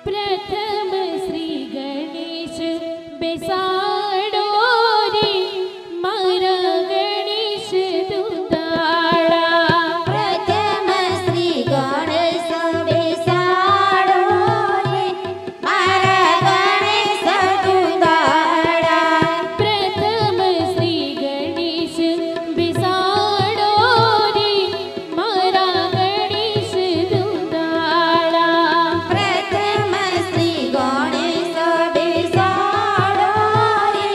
प्रथम श्री गणेश बेसाडो रे मारा गणेश दुधाड़ा। प्रथम श्री गणेश बेसाडो रे मारा गणेश दुधाड़ा। प्रथम श्री गणेश बेसाडो रे मारा गणेश दुधाड़ा। प्रथम श्री गणेश बेसाडो रे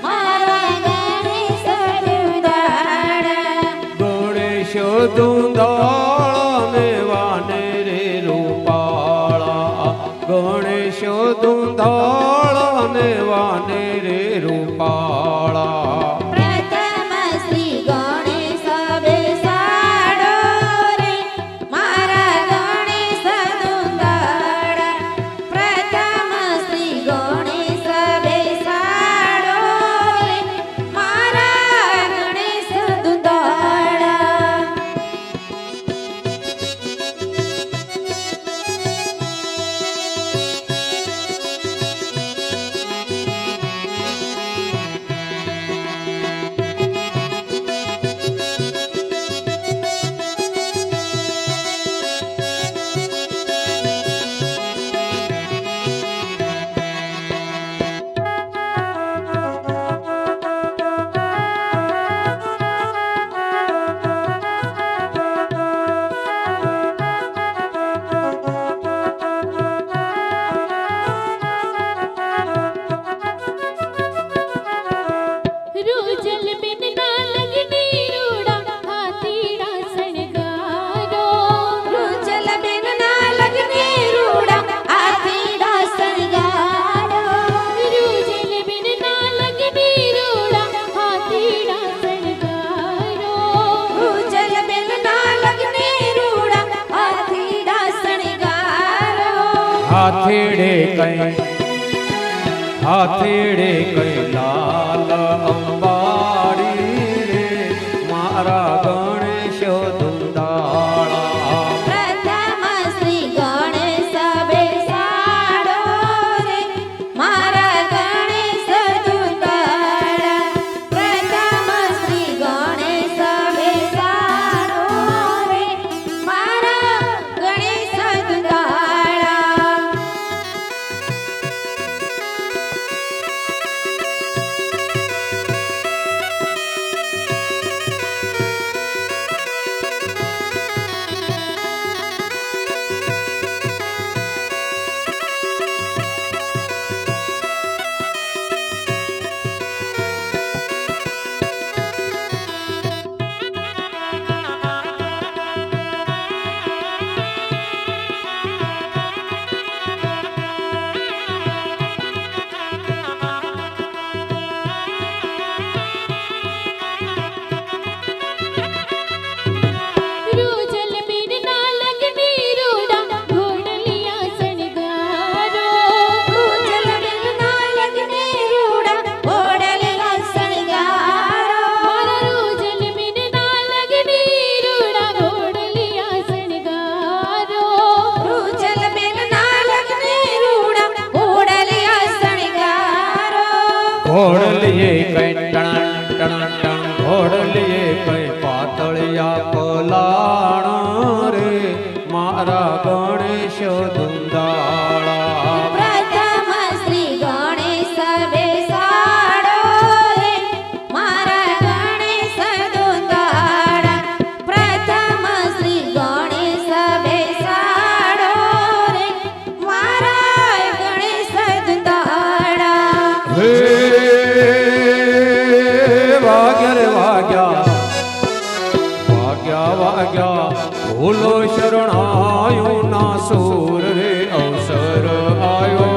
मारा गणेश दुधाड़ा। गणेश दुंदाळा ने वाने रे रूपाळा। गणेश दुंदाळा ने वाने रे रूपाळा। प्रथम श्री गणेश बेसाडो रे मारा गणेश दुधाड़ा। प्रथम श्री गणेश बेसाडो रे मारा गणेश दुधाड़ा। रूजल बिन ना लगनी रूड़ा हाथीड़ा सणगारो। रूजल बिन ना लगने रूड़ा हाथीड़ा सणगारो। रूजल बिन ना लगनी रूड़ा हाथीड़ा सणगारो। रूजल बिन ना लगने रूड़ा हाथीड़ा सणगारो। हाथीड़े कई लाल अंबाड़ी रे मारा गणेश दुंदाळा। प्रथम श्री गणेश बेसाडो रे मारा गणेश दुधाड़ा। प्रथम श्री गणेश बेसाडो रे मारा गणेश दुधाड़ा। रूजल बिन ना लगनी रूड़ा घोड़लिया सणगारो। रूजल बिन ना लगने रूड़ा घोड़लिया सणगारो। मारा रूजल बिन ना लगनी रूड़ा घोड़लिया सणगारो। रूजल बिन ना लगने रूड़ा घोड़लिया सणगारो। घोड़लिए कई टण टण टण घोड़लिए कई पातळिया पलाण रे मारा गणेश दुंदाळा। प्रथम श्री गणेश बेसाडो रे मारा गणेश दुधाड़ा। प्रथम श्री गणेश बेसाडो रे मारा गणेश दुधाड़ा। हे वाग्या रे वाग्या वाग्या वाग्या भूलो शरणायो ना सूर रे अवसर आयो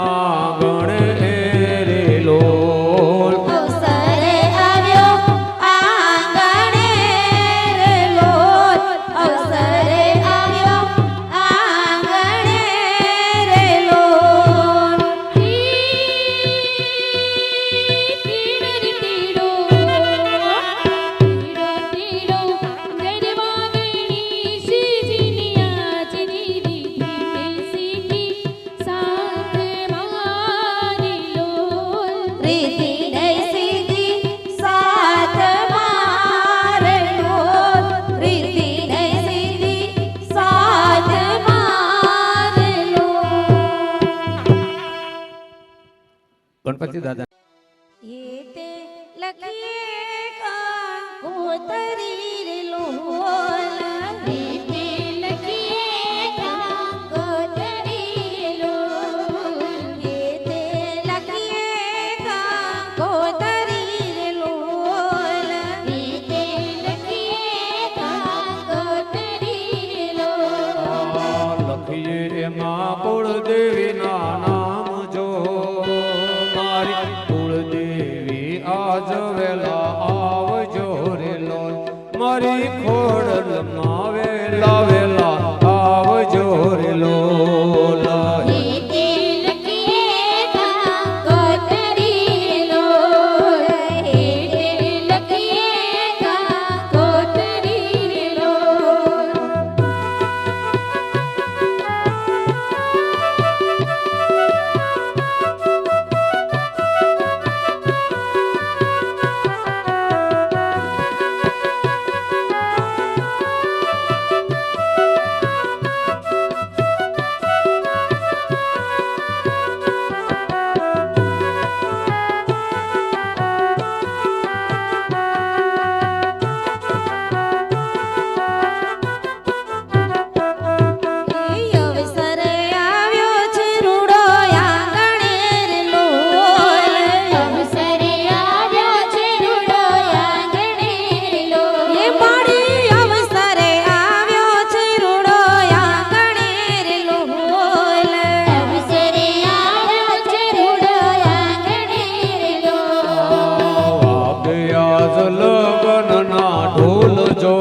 आंगण रे लोल। अवसरे આવ્યો આંગણે રે લોલ। અવસરે આવ્યો આંગણે રે લોલ। તીડર તીડો તીડો તીડો ગરવા ગણેશજી ગણપતિ દાદા હેતે લખીએ કંકોતરી રે લોલ હેતે લખીએ કંકોતરી લોલ હેતે લખીએ કંકોતરી રે લોલ હેતે લખીએ કંકોતરી લોલ લખીએ એમાં કુળદેવીના નામ જો મારી કુળદેવી આજ વેલા આવજો રે લોલ મારી ખોડલમાં વેલા વેલા આવજો રે લોલ હેતે લખીએ કંકોતરી લોલ હેતે લખીએ કંકોતરી લોલ અવસરે આવ્યો છે રૂડો આંગણે રે લોલ અવસરે આવ્યો છે રૂડો આંગણે લોલ એ મારી અવસરે આવ્યો છે રૂડો આંગણે રે લોલ અવસરે આવ્યો છે રૂડો આંગણે લોલ વાગ્યા જ લગનના ઢોલ જો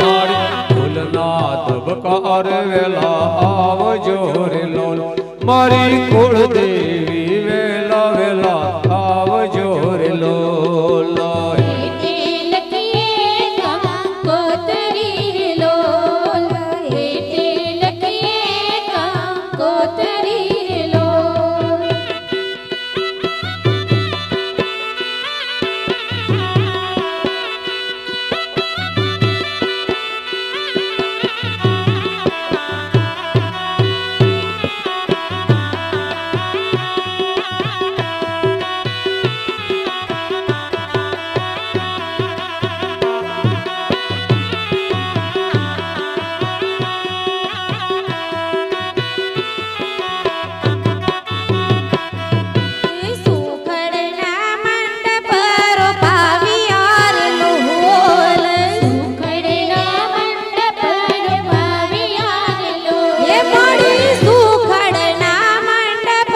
મારી ઢોલના ધબકાર વેલા આવજો રે લોલ મારી કુળદેવી વેલા વેલા આવજો રે લોલ હેતે લખીએ કંકોતરી લોલ હેતે લખીએ કંકોતરી લોલ સુખડના મંડપ રોપાવ્યા રે લોલ સુખડના મંડપ રૂપાવ્યા લોલ એ મારી સુખડના મંડપ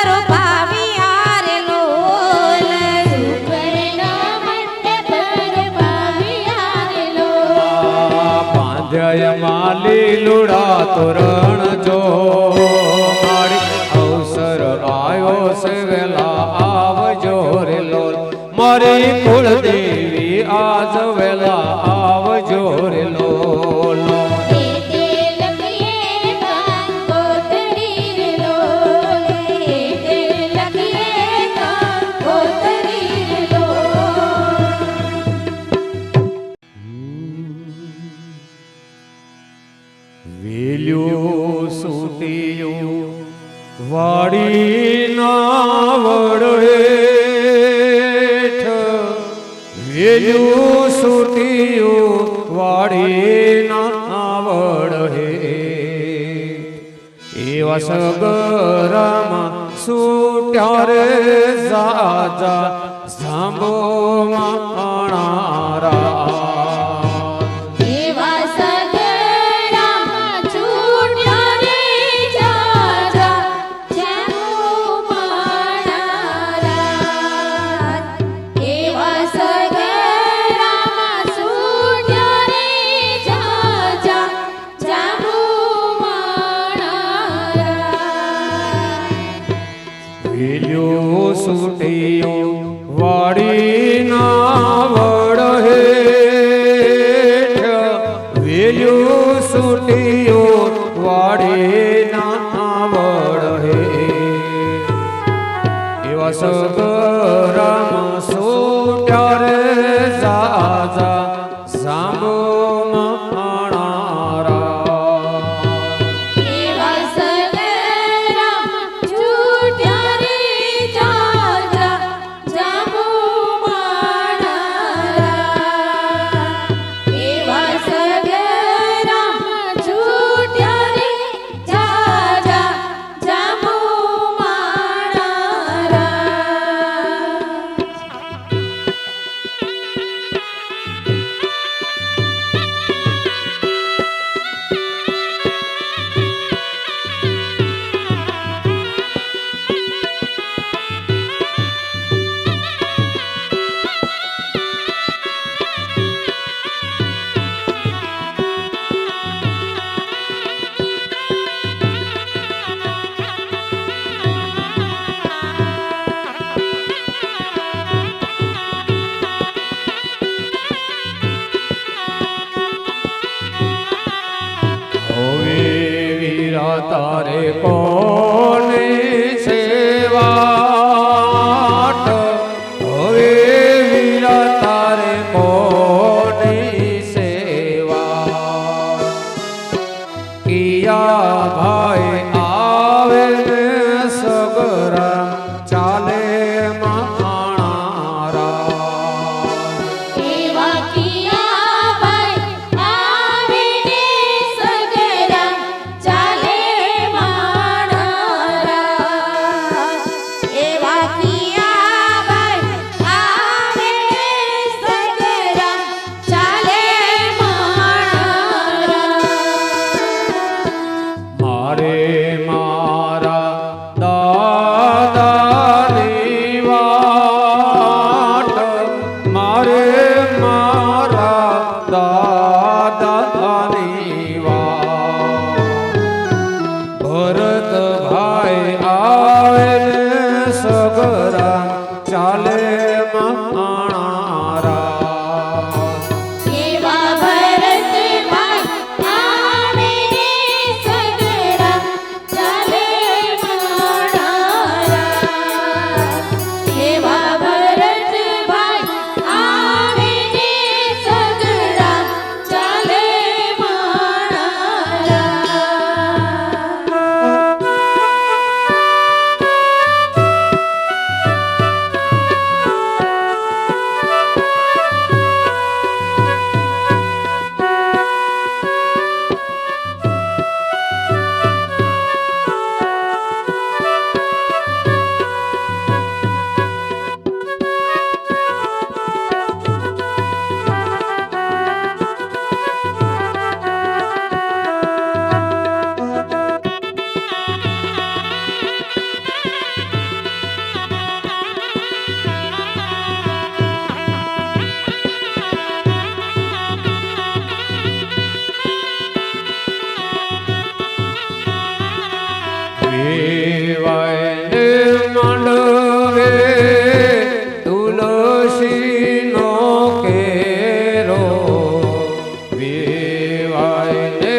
રોપાવ્યા રે લોલ સુખડના મંડપ રૂપાવ્યા લોલ પાંધ્યમાં લીલુડા તોરણ જો મારી અવસર આવ્યો છે વેલા આવજો રે લોલ મારી કુળદેવી આજ વેલા આવજો રે લોલ હેતે લખીએ કંકોતરી લોલ હેતે લખીએ કંકોતરી લોલ વેલ્યું સૂટિયું વાડીના વડેઠ વેલ્યું સૂટિયું વાડીના વડેઠ એવા સગરામાં સૂટ્યા રે જાજા જાંબો માણારા એવા સગરામાં છૂટ્યા રે જાજા જાંબુ માણારા એવા સગરામાં છૂટ્યા રે જાજા જાંબુ માણારા વેલ્યો સૂટિયો વાડીના વડહેઠ વેલ્યો સૂટિયો વાડીના વડહેઠ એવા સગરામાં સૂટ્યા રે જાજા સાંભો માણારા એવા સગરામાં છૂટ્યા રે વીરા તારે કોની સેવાટ હવે વીરા તારે કોની સેવા કિયા ભાઈ આવે ને સગરા ચાલે એવા કિયા ભાઈ આવીને સગરા ચાલે માણારા. એવા કિયાભાઈ આવે સગરા ચાલે માણારા. મારે મારા દાદાની વાટ મારે મારા દાદાની વાટ ભરતભાઈ આવે ને સગરા ચાલે માણારા એવા ભરતભાઈ આવીને સગરા ચાલે માણારા. એવા ભરતભાઈ આવીને સગરા ચાલે વેવાયને માંડવે તુલસીનો કેરો વેવાયને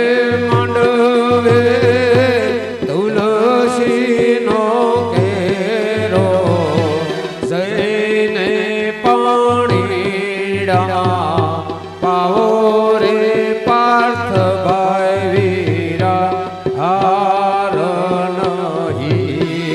માંડવે તુલસીનો કેરો જઈને પાણીડા પાવો રે પાર્થભાઈ વીરા હાર નહીં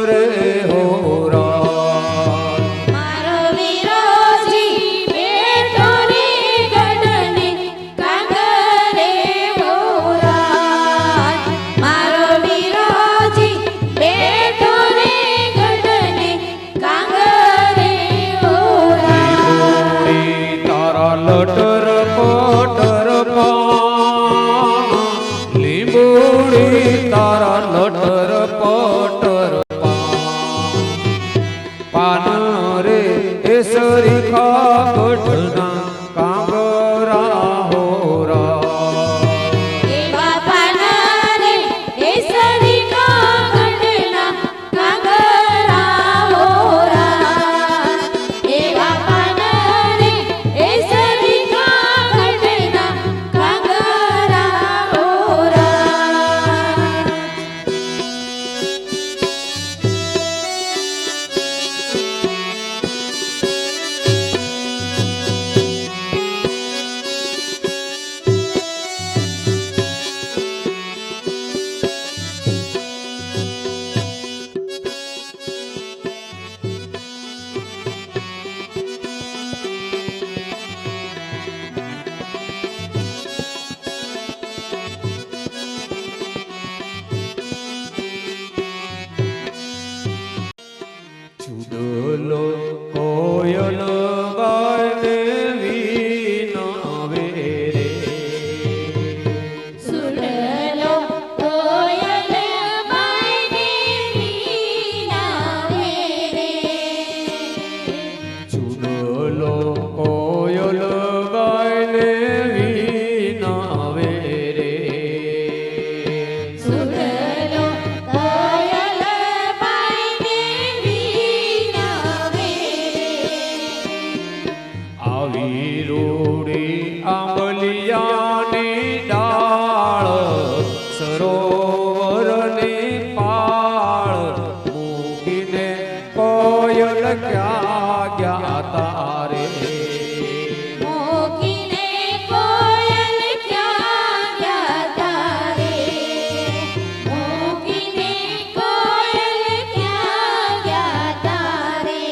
રે હોરા મારો વિરોજી બેઠો રે ગઢને કાંગરે હોરા મારો વિરોજી બેઠો રે ગઢને કાંગરે હોરા તારા લટર પટર પાન લીંબોડી તારા લટર પટર પાન રે એ સરીખા ગઢના કાંગરા હોરા એવા પાના રે એ સરીખા ગઢના કાંગરા હોરા એવા પાના રે એ સરીખા ગઢના કાંગરા હોરા ચુડલો કોયલ ગાયને વિનાવે રે સુરલો કોયલ બાઈને વીણાવે રે ચુડલો કોયલ ગાયને વિનાવે રે સુરલો કોયલ બાઈને વીણાવે રે આવી રૂડી આંબલિયાની ડાળ સરોવરની પાળ મૂકીને કોયલ ક્યાં ગયા તારે મોગીને કોયલ ક્યાં ગયા તારે મોગીને કોયલ ક્યાં ગયા તારે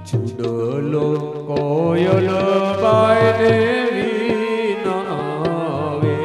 ચુડલો કોયલ બાયને વિનાવે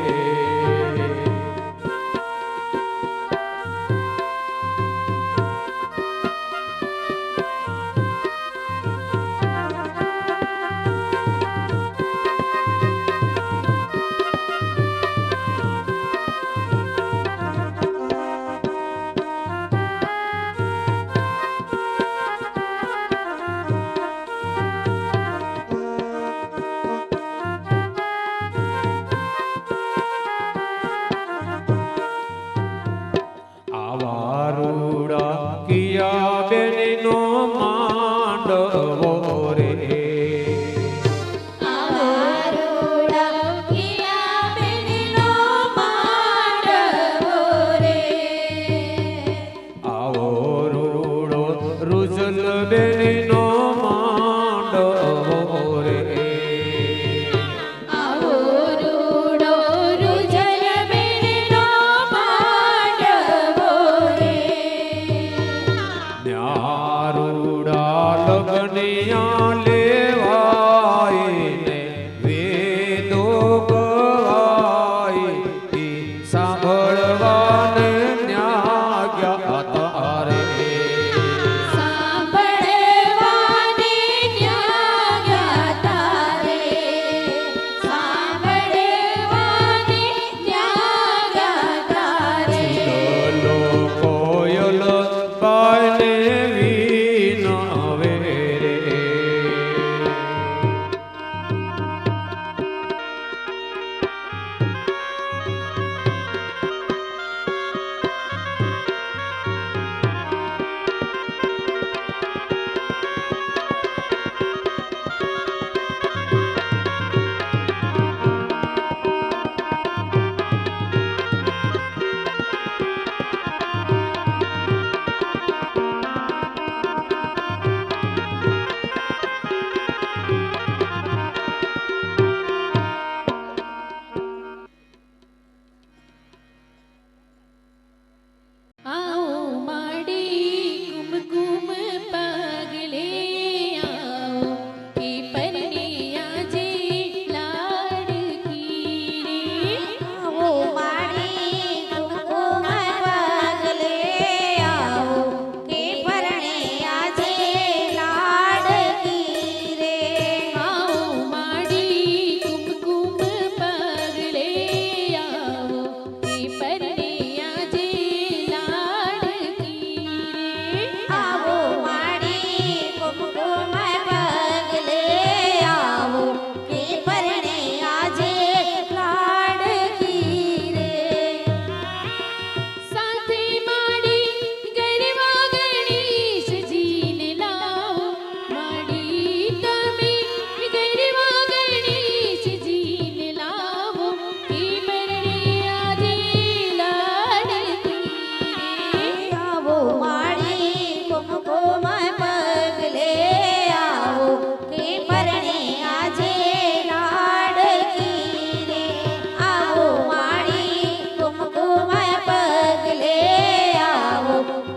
આવા રૂડા કિયા બેનનો માંડવો રે આવારોડા કિયા બેનનો માંડવો રે આવો રૂડો રૂજલ બેનનો માંડવો રે આવો રૂડો રૂજલ બેનનો માંડવો રે ન્યારુડા લગનિયા લેવાઈને વેદો ગવાય ઈ સાંભળવાને ન્યા ગયા તારે સાંભળવાને ન્યા ગયા તારે સાંભળવાને ન્યા ગયા તારે ચુડલો કોયલ બાયને વિનાવે રે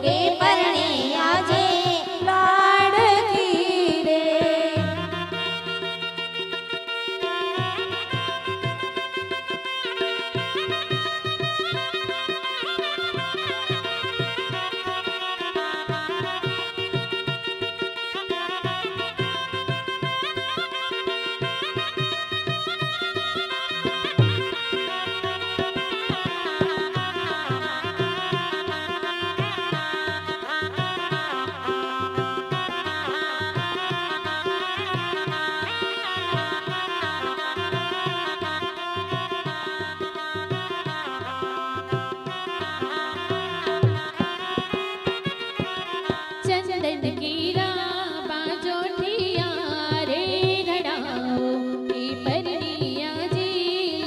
કે પરણે આજે લાડકી રે. ચંદન કીરા બાજોઠિયા રે ઘડાઓ કે પરણિયા જે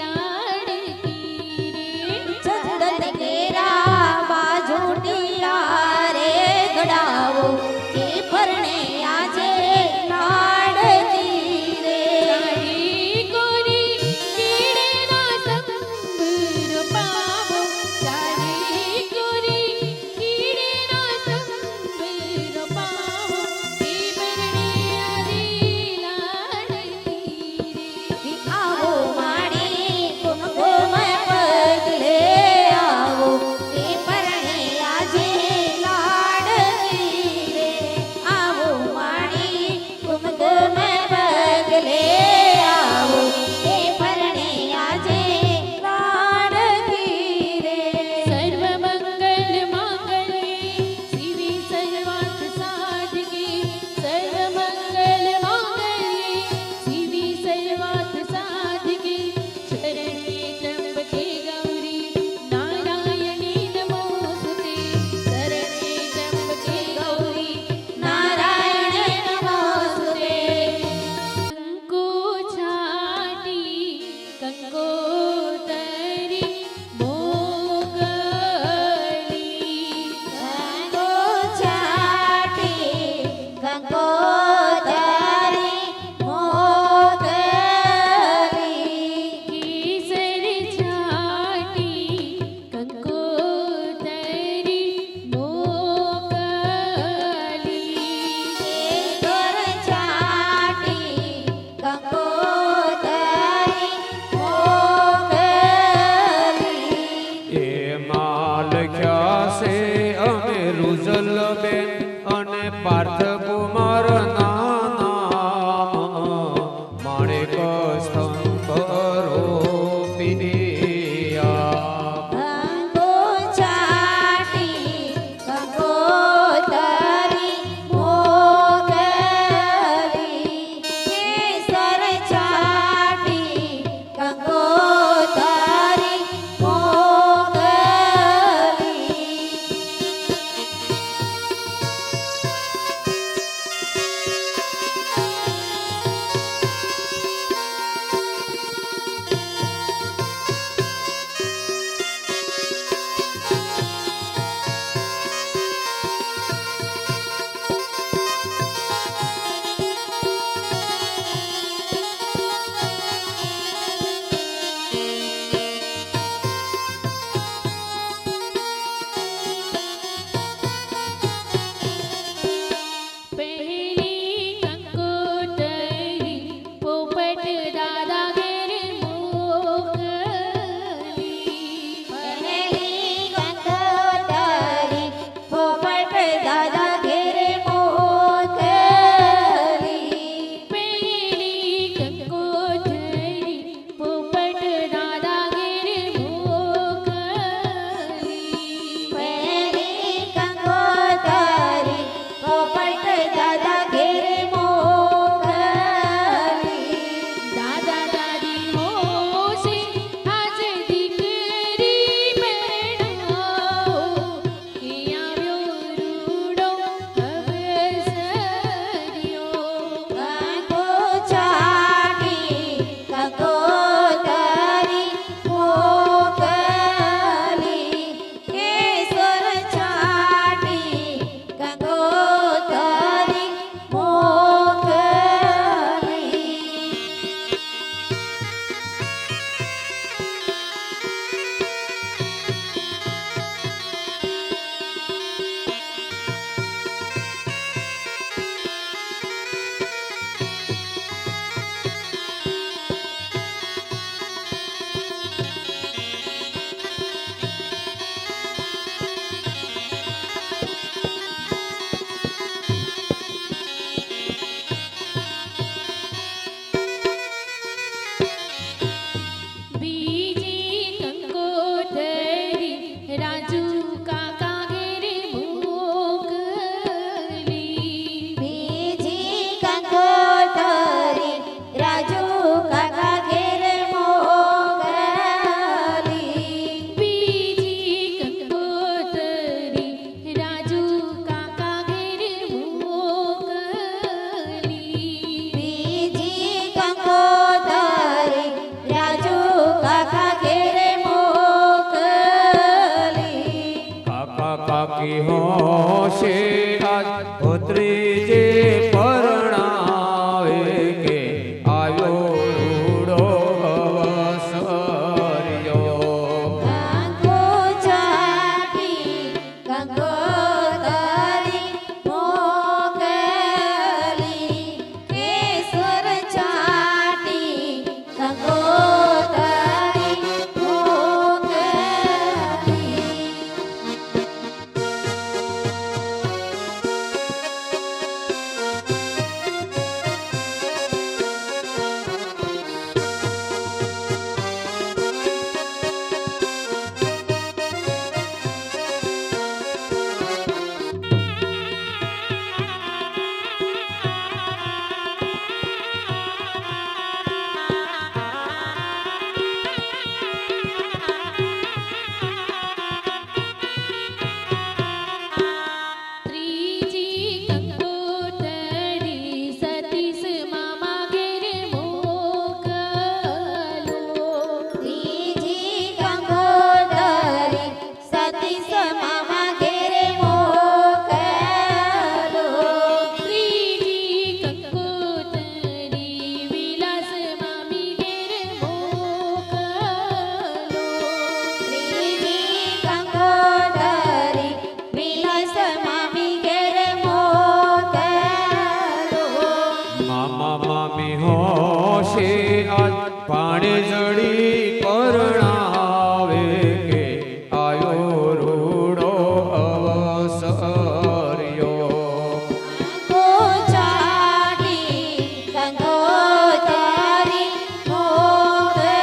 લાડકી રે. ચંદન કેરા બાજોટિયા રે ગડાવો કે પરણે આજે લાડકી રે. સાડી કોરી કીડેના સંભર પાવો, સાડી કોરી કીડેના સંભર પાવો, કે પરણિયા જે લાડકી રે. આવો માડી કુમકુમ પગલે આવો કે પરણે આજે લાડકી રે. આવો માડી કુમકુમ પગલે આવો કે પરણે આજે લાડકી રે. સર્વમંગલ માંગલ્યે શિવે સર્વાર્થ સાધકે, સર્વમંગલ માંગલ્યે શિવે સર્વાર્થ સાધકે, શરણ્યે ત્ર્યંબકે ગૌરી નારાયણી નમોસ્તુતે, શરણ્યે ત્ર્યંબકે ગૌરી નારાયણે નમોસ્તુતે. કંકુ છાટી કંકોતરી મોગલી, ગંગો છાટી ગંગોદરી મોગલી. કેસર છાટી કંકોતરી મોગલી, કેસર છાટી ગંગોદરી મોગલી. એમાં લખ્યા છે અમે રૂઝલબેન અને પાર્થ કુમાર ના નામ, માણેક સ્તંભ રોપિયા. ગંગો છાટી ગંગોદરી મોગલી. કેસર છાટી ગંગોદરી મોગલી. બાકી હોશે આજ ભત્રીજે પરણાવે કે આવ્યો રૂડો અવસર્યો. કંકુ ચાટી કંકોતરી મોકલી, કેસર ચાટી કંકોતરી મોકલી. ત્રીજી કંકોતરી સતીશ મામા ઘેર મોકલો. ત્રીજી કંકોતરી સતીશ મામા ઘેરે મોકલો. ત્રીજી કંકોતરી વિલાસ મામી ઘેર મોકલો. ત્રીજી કંકોતરી વિલાસ મામી ઘેરે મોકલો. મામા મામી હોશે આજ પાણી જડી પરણાવે કે આયો રૂડો અવસર્યો. કંકુ ચાટી કંકોતરી મોકલો.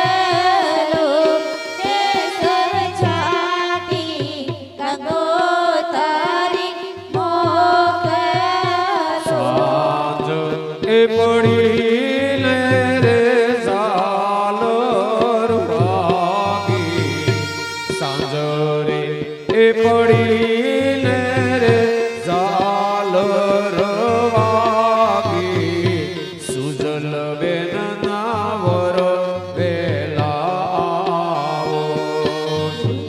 કેસર ચાટી કંકોતરી મોકલો. સાંજ એ પડી ને રે ઝાલર વાગી. સાંજ રે એ પડી ને રે ઝાલર વાગી. સુજલ બેન ના વર વેલા આવો.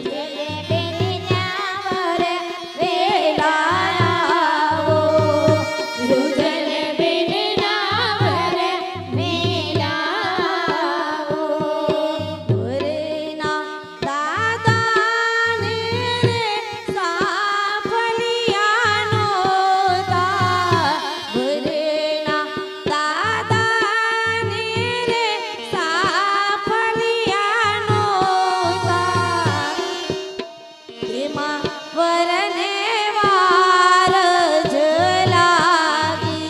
જલે બેનના વર વેલા આવો. જુજલ બેનના વર વેલા આવો. દૂરના દાદાને રે સાફલિયાનો દા. દૂરના દાદાને રે સાફલિયાનો દા. એમાં વરને વાર જ લાગી.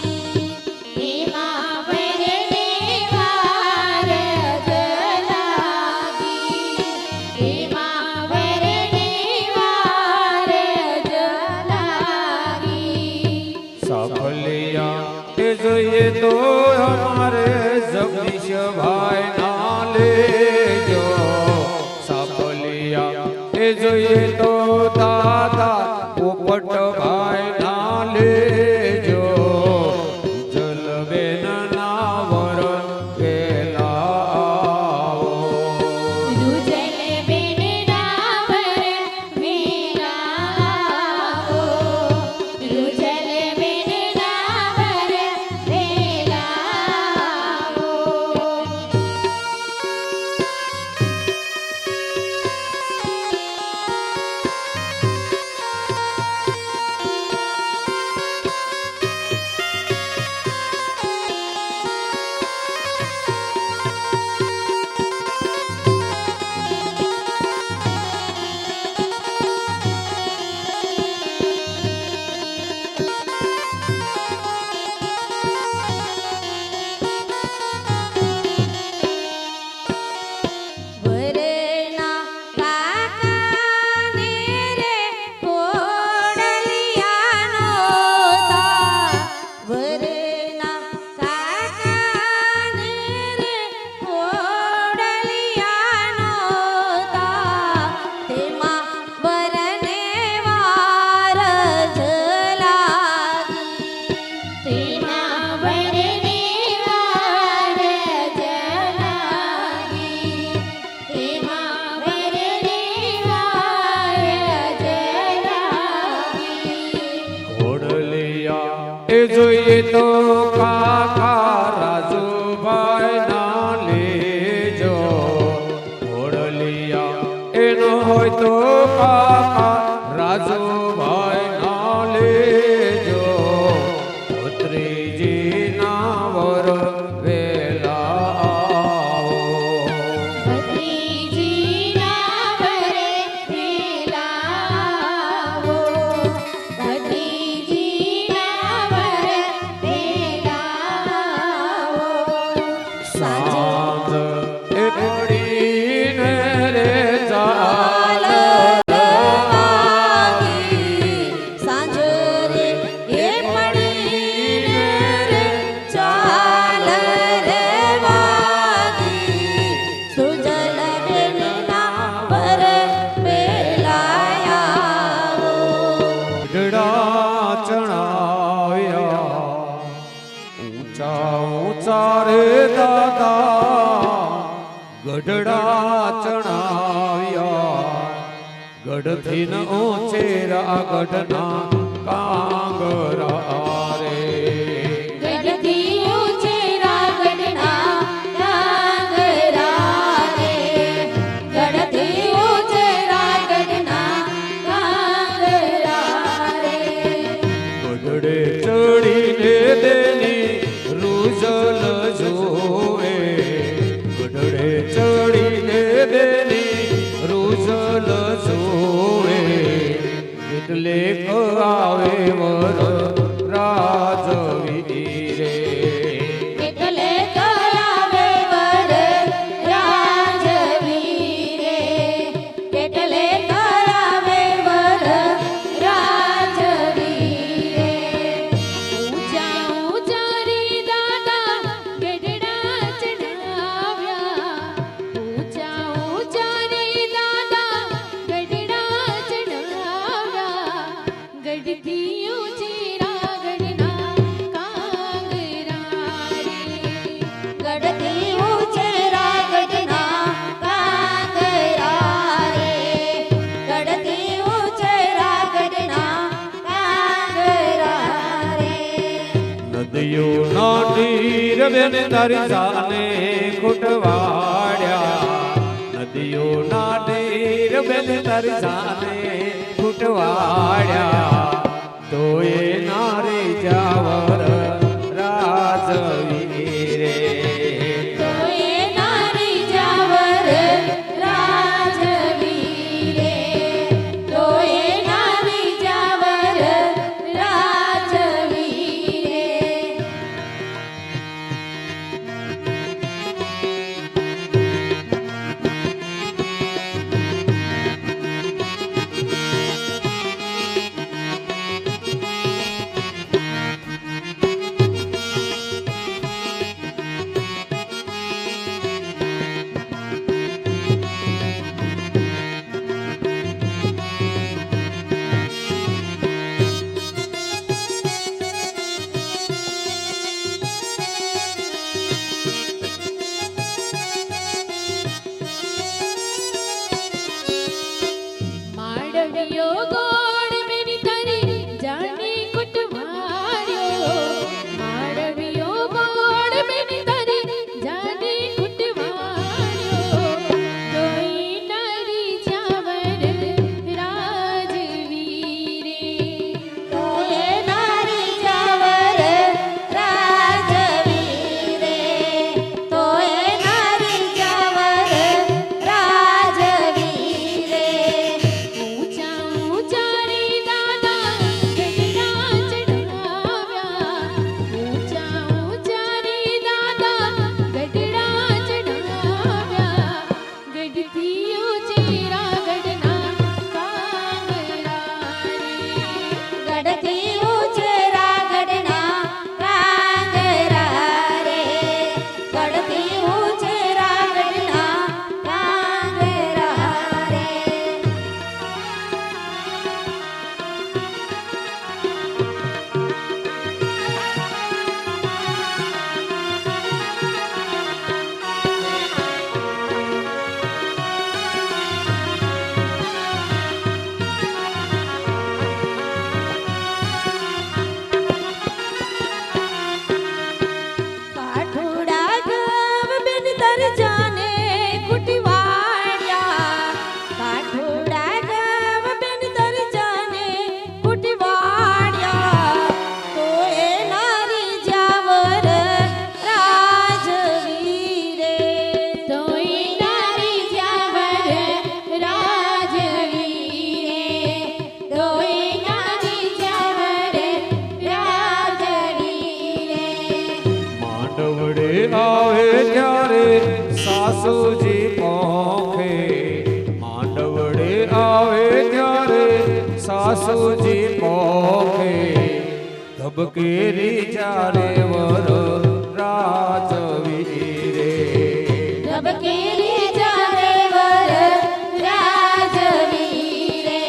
એમાં વરને વાર જ લાગી. એમાં વરને વાર જ લાગી. સાફલિયા એ જોઈએ તો અમારે જગદીશભાઈ ના લેજો. સાફલિયા એ જોઈએ તો દાદા પોપટભાઈ ના લેજો. જલબેન ના વર વેલા આવો. જુજલ બેનના વર વેલા આવો. જુજલ બેનના વર વેલા આવો. એ જોઈએ તો કાકા રાજુભાઈ ના લેજો ઘોડલિયા એનો હોય તો કાકા રાજુભાઈ ના લેજો પુત્રીજી ના વર વેલા આવો ભત્રીજીના વરે વેલાવો ભત્રીજીના વરે વેલાવો સાંજ એ પડીને રે ચાલ સાંજ રે એ પડીને રે ચાલ રે વાગી સુજલ બેનના પર વેલાયાવો ગઢડા ચણાવ્યા ઊંચા ઊંચા રે દાદા ગઢડા ચણાવ્યા ગઢથી ન ઊંચેરા ગઢના કાંગરા રે ગઢથી ઉછેરા ગઢના કાંગરા રે ગઢથી ઉછેરા ગઢના કાંગરા રે ગઢડે ચડીને તેની રૂજલ જોવે ગઢડે ચડીને તેની રૂજલ જોવે એટલે આવે વર રાજવીરે એટલે કરાવે વર રાજવીરે એટલે કરાવે વર રાજવીરે ઊંચા ઊંચા રે દાદા ગઢડા ચડાવ્યા ઊંચા ઊંચા રે દાદા ગઢડા ચડાવ્યા ગઢથી ઉછેરા ગઢના કાંગરા રે ગઢથી ઉછેરા ગઢના કાંગરા રે ગઢથી ઉછેરા ગઢના કાંગરા રે નદીઓ ના નીર બેન તારી જાને ખૂટવાડ્યા નદીઓ ના નીર બેન તારી જાને ખૂટવાડ્યા તો એ નારી જાવર રાજવીરે તો એ નારી જાવર રાજવીરે તો એ નારી જાવર રાજવીરે આવે ત્યારે સાસુજી પોખે માંડવડે આવે ત્યારે સાસુજી પોખે ધબકેરી જ્યારે વર રાજવીરે ધબકેરી જાવે વર રાજવીરે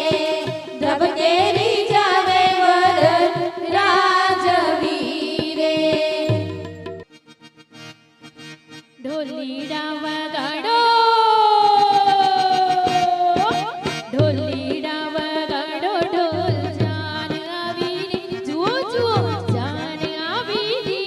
ધબકેરી જાવે વર રાજવીરે ઢોલીડા વગાડો ઢોલીડા વગાડો ઢોલ જાન આવી રે જુઓ જુઓ જાન આવી રે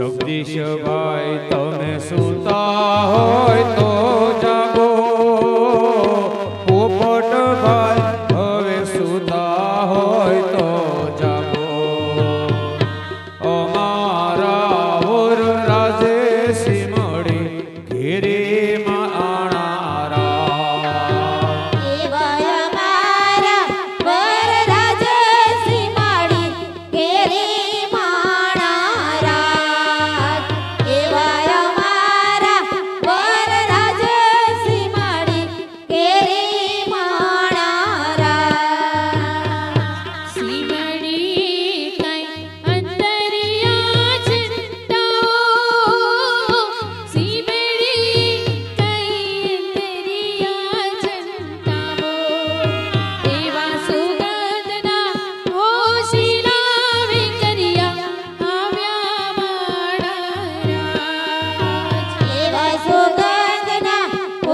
જગદીશ ભાઈ તમે સુતા હોય તો જાગો, પોપટ ભાઈ હવે સુતા હોય તો જાગો, અમારા ઓર રાજે સિમડી ઘેરે એવા અમારા વરરાજ સીમાડી ઘેરે માણારાજ. એવા અમારા વરરાજ સીમાડી ઘેરે માણારાજ. સીમડી કઈ અંતરિયા ચિંતાઓ, સીમડી કઈ અંતરિયા ચિંતાઓ, એવા સુગંધના ઓશિલા વિકર્યા આવ્યા માણારાજ. એવા સુગંધના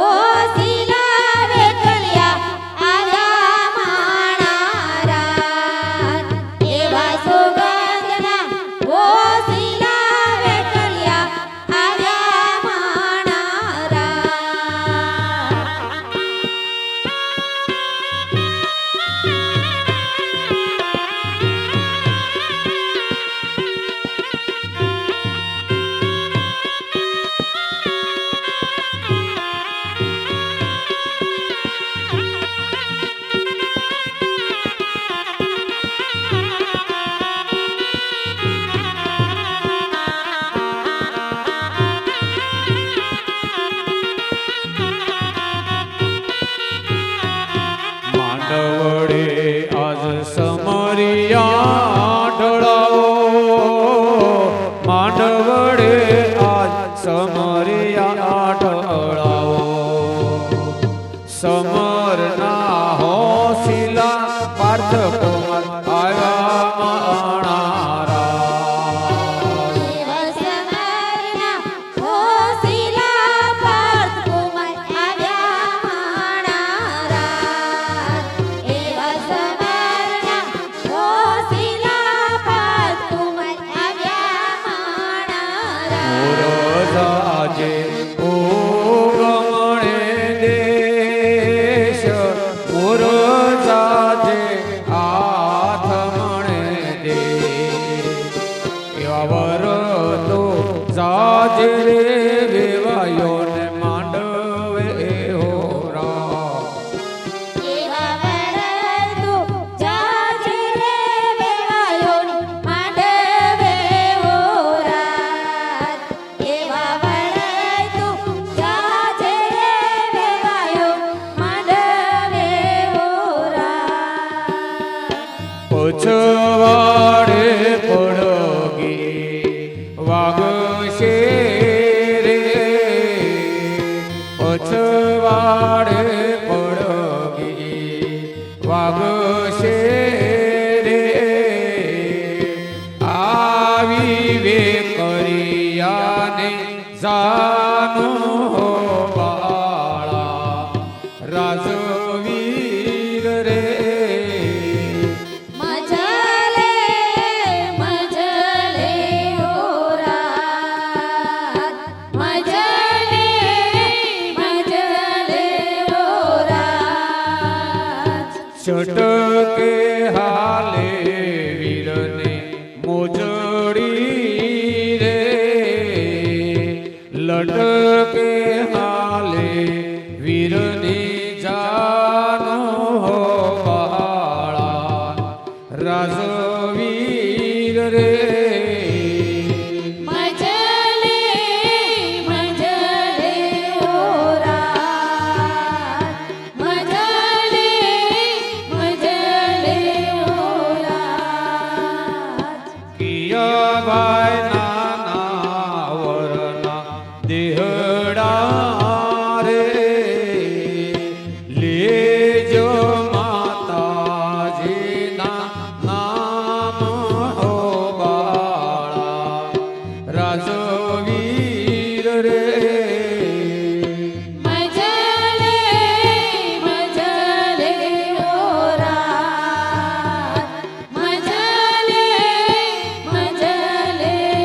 ઓશિલા વેકળિયા આવ્યા માણારાજ. એવા સુગંધના ઓશિલા વેકળિયા આવ્યા માણારાજ. માંડવડે આજ સમરિયા ઢળાવો, માંડવડે આજ સમરિયા ઢળાવો, સમરના હોશિલા પાર્થ કુમાર આવ્યા માણારાજ. એવા સમરના હોશિલા પાર્થ કુમાર આવ્યા માણારાજ. એવા સમરના હોશિલા પાર્થ કુમાર આવ્યા માણારાજ. મોરજાજે ઓગમણે દેશ, મોરજાજે આથમણે દેશ, એવા વરતો જાજે રે વેવાયો ને માંડવે હોરા. એવા વરદુ જાજે રે વેવાયો માંડવે ઓરાજ. એવા વરદુ જાજે રે વેવાયો માંડવે ઓરાજ. પછવાડે પડગી વાગશે રે, પછવાડે પડગી વાગશે રે, આવી વે કરિયાને જાનું હો બાળા રાજવીર રે. મજલે મજલે ઓરાજ. મજલે મજલે ઓરાજ. ચટકે હાલે વીરને મોજડી રે, લટકે હાલે વીરની જાનો હો બાળા રાજવીર રે. મજલે મજલે ઓરાજ. મજલે મજલે ઓરાજ. કિયા ભાઈ નાના વરના દેહડા રે, લેજો માતાજીના નામ હો બાળા રાજવીર રે. મજલે મજલે ઓરાજ. મજલે મજલે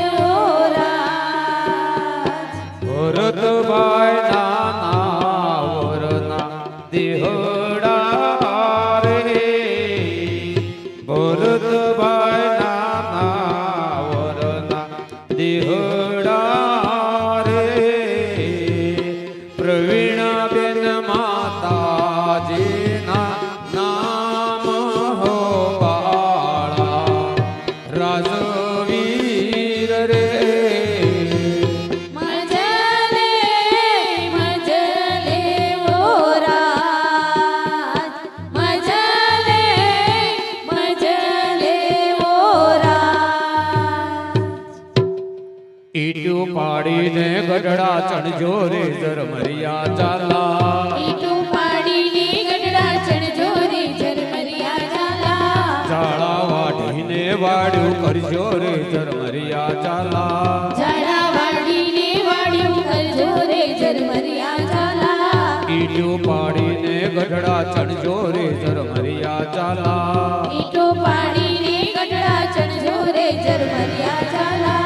ઈટું પાડીને ગઢડા ચણજો રે ઝરમરિયા ચાલા ઈટું પાડીને ગઢડા ચણજો રે ઝરમરિયા ચાલા ઝાડા વાઢીને વાડ્યું કરજો રે ઝરમરિયા ચાલા ઝાડા વાડીને વાડ્યું કરજો રે ઝરમરિયા ચાલા ઈટું પાડીને ગઢડા ચણજો રે ઝરમરિયા ચાલા ઈટો પાડીને ગઢડા ચણજો રે ઝરમરિયા ચાલા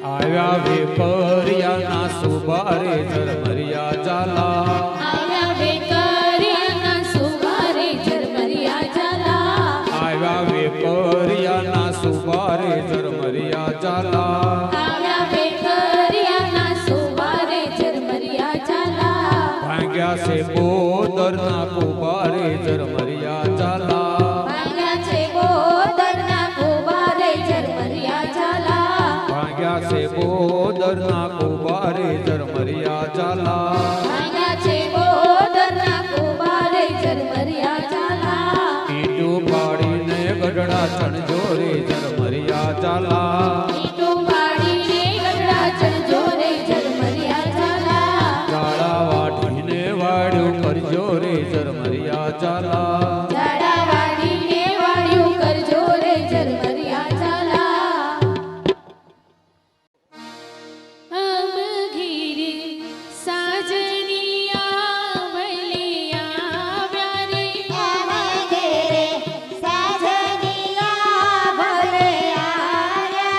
આવ્યા વેકરિયાના સુબારે ઝરમરિયા ચાલા આવ્યા વેકરિયાના સુવારે ઝરમરિયા ચાલા આવ્યા વેકરિયાના સુબારે ઝરમરિયા ચાલા આવ્યા વેકરિયાના સુવારે ઝરમરિયા ચાલા ભાંગ્યા છે બોદરના કુબારે ઝરમરિયા ચાલા ભાગ્યા છે બોદરના કુવારે ઝરમરિયા ચાલા ભાંગ્યા છે બોદરના કુબારે ઝરમરિયા ચાલા ભાગ્યા છે બોદરના કુવારે ઝરમરિયા ચાલા ઈટું પાડીને ગઢડા ચણજો રે ઝરમરિયા ચાલા ઈટો પાડીને ગઢડા ચણજો રે ઝરમરિયા ચાલા ઝાડા વાઢીને વાડ્યું કરજો રે ઝરમરિયા ચાલા ઝાડા વાડીને વાડ્યું કરજો રે ઝરમરિયા ચાલા હમ ઘીર સાજની આવલિયા વ્યારે ઘેરે સાજનિયા ભલે આવ્યા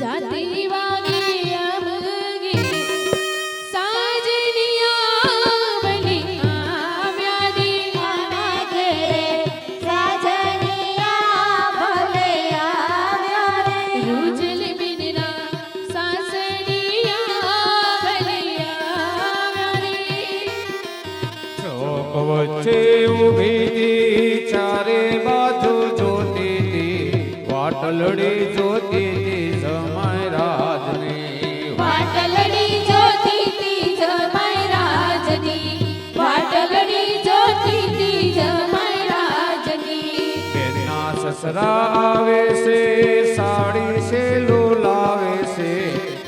જાતી વાવી અમગી સાજનિયા બની આવ્યા દી આના ઘેરે સાજનિયા ભલે આવ્યા રે. રૂજલ બિનના સાસરિયા ભલે આવ્યા રે ચોક વચ્ચે ઊભી તી ચારે બાજુ જોતી તી વાટલડી જોતી તી સમય રાજની વાટલડી જોતી તી જમાઈ રાજની વાટલડી જોતી તી જમાઈ રાજની બેના સસરા આવે છે સાડી છે લાવે છે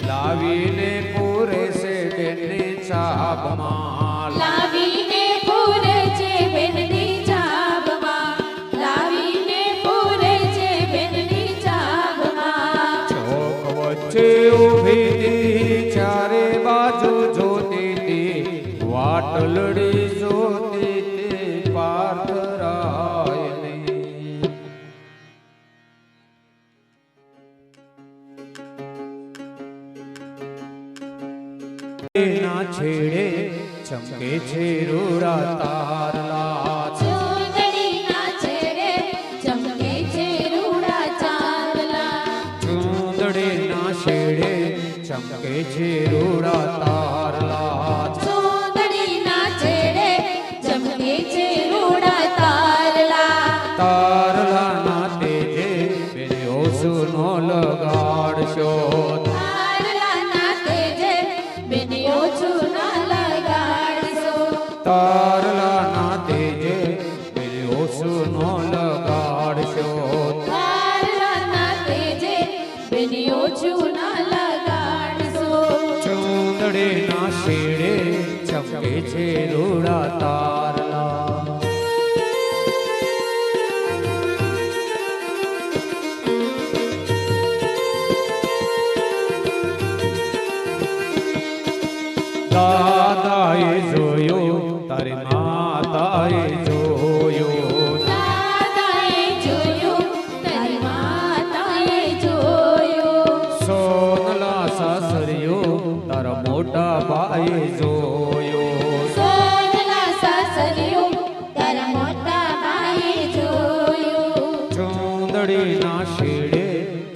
લાવીને પૂરે છે બેનની ચાપમાં લાવીને પૂરે છે બેનની ચાબમાં લાવીને પૂરે છે બેનની ચાબમાં ચોક વચ્ચે ઊભી તી ચારે બાજુ જોતી તી વાટલડી જોતી તી પાર્થરાયની ના છેડે ચમકે છે રૂડા તારલા ચૂંદડીના છેડે ચમકે છે રૂડા ચાંદલા ચૂંદડીના છેડે ચમકે છે રૂડા તારલા ચૂંદડીના છેડે ચમકે છે રૂડા તારલા તારલાના તેજે બેઓ સુનો લગાડશો તારલાના તેજે બેનીઓ ચૂના લગાડશો તારલાના તેજે બેઓ સુનો લગાડશો તારલાના તેજે બેનીઓ ચૂના લગાડશો ચૂંદડીના શેડે ચમકે છે રૂડા તારલા દાદાએ જોયો તારી માતાએ જોયો દાદાએ જોયું તારી માતાએ જોયું સોનલા સાસરિયો તારા મોટા ભાઈએ જોયો સોનલા સાસરિયું તારા મોટા ભાઈએ જોયું ચૂંદડીના શેડે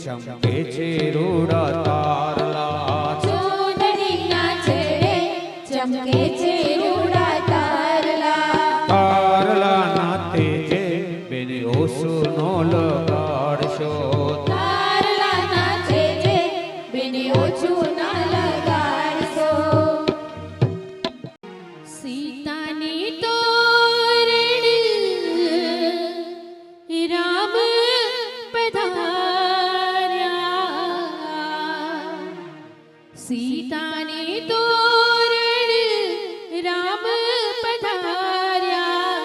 ચમકે છે રૂડા તારલા ચૂંદડીના છેડે ચમકે છે રૂડા તારલા તારલાના તેજે બેને ઓસુનો લગાડશો તારલાના છેડે બેનીઓ ચૂના લગાડશો સીતાની તોરણી રામ પધાર્યા સીતાની તોરણી રામ પધાર્યા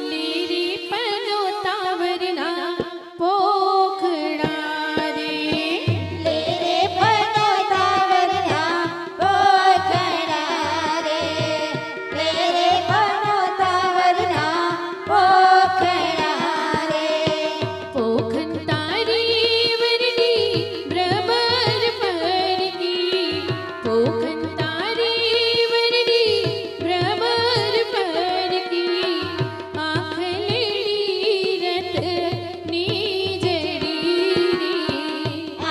લીરી પનો તાવરના પોખડા રે લે રે પનો તાવરના પોખડા રે. લે રે પનો તાવરના પોખડા રે. પોખન તારી વરડી ભ્રમર પરકી પોખન તારી વરડી ભ્રમર પરકી આંખ લેડી રતની જડી રે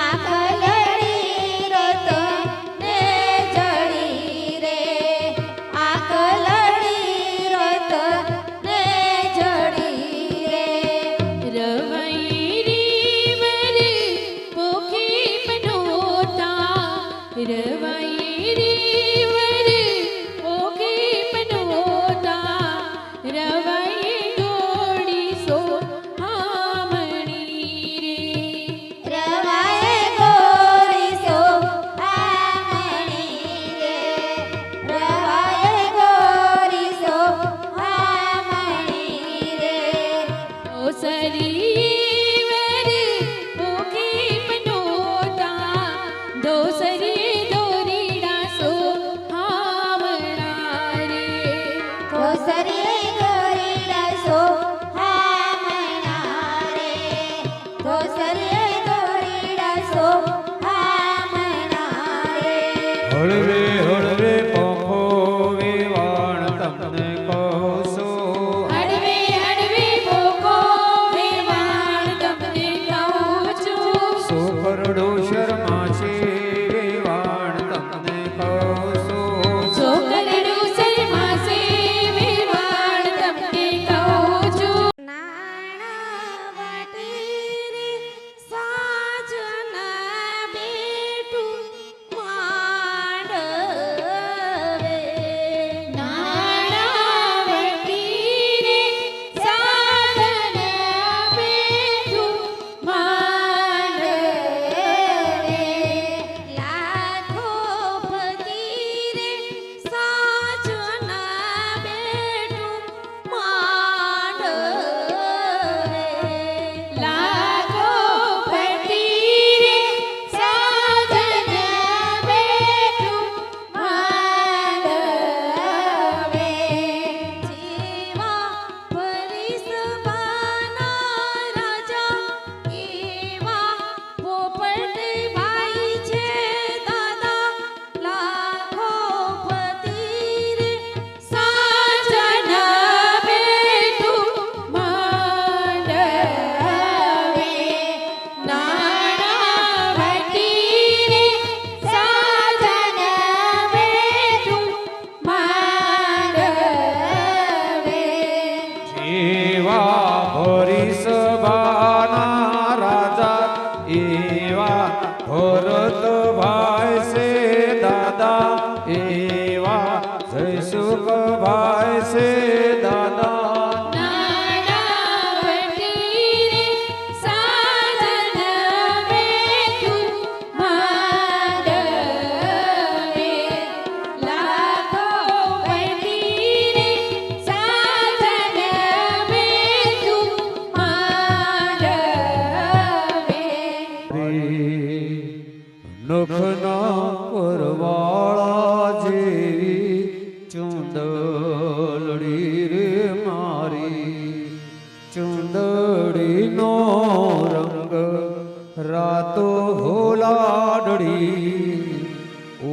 આંખ લડી રત ને જડી રે. આંખ લડી રત ને જડી રે. રવાઈરી વર પોખી પનોતા રવાઈરી વર પોખી પનોતા રવાઈ ગોડી સો હામણી રે રવાએ ગોરીસો આમણી રે. રવાએ ગોરીસો આમણી રે. દોસરી વર પોખી પનોતા દોસરી દોરીડા સો હામણા રે કોસરી ગોરીડાસો આમણા રે. કોસરી ગોરીડાસો આમણા હળવે હળવે પંખો વેવાણ તમને કહું છું. હળવે હળવે ભોગો વેવાણ તમને કહું છું. સોખરડો શર્મા છે વેવાણ તમને કહું છું. છોકરડું શરમાશે વેવાણ તમને કહું છું. નાણાવટી રે સાજના બેઠું માંડવે. નાણાવટી રે સાધન બેઠું માંડવે. લાખો પતિ રે સાજના બેઠું માંડવે. લાખો પતિ રે સાધન બેઠું માંડવે. જેવા પરિસભાના રાજા એવા પોપટભાઈ છે દાદા. લાખો પતિ રે સાધન બેઠું માંડવે. નાણાવટી રે સાધન બેઠું માંડવે. એવા હરિસભાના રાજા એવા ભરતભાઈ છે દાદા. એવા જયસુખભાઈ છે દાદા. નાણાવટી રે સાધન બેઠું માંડવે. લાખો પતિ રે સાધન બેઠું માંડવે. નખના પરવાળા જેવી ચુંદડી રે મારી. ચુંદડીનો રંગ રાતો હોલાડડી.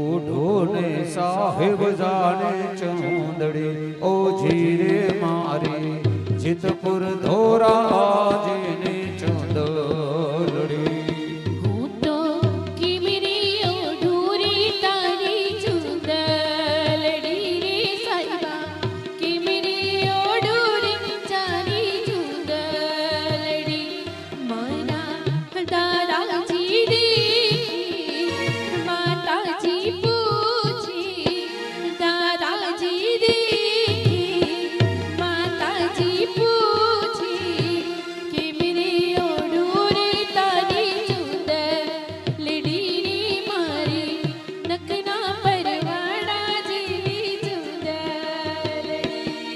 ઓઢો ને સાહેબ જાને ચુંદડી ઓજી રે મારી. જીતપુર ધોરા જેને ચુંદડી. હું તો કિમરીઓ ઢૂરી તારી ચુંદલડી રે સાહેબા. કિમરીઓ ઢૂરી તારી ચુંદલડી. મારા દાદાજી દેખી માતાજી પૂછી. દાદાજી દેખી માતાજી પૂછી. કિમરીઓ ઢૂરી તારી ચુંદલડી રે મારી. નખના પરવાળા જેવી ચુંદલડી.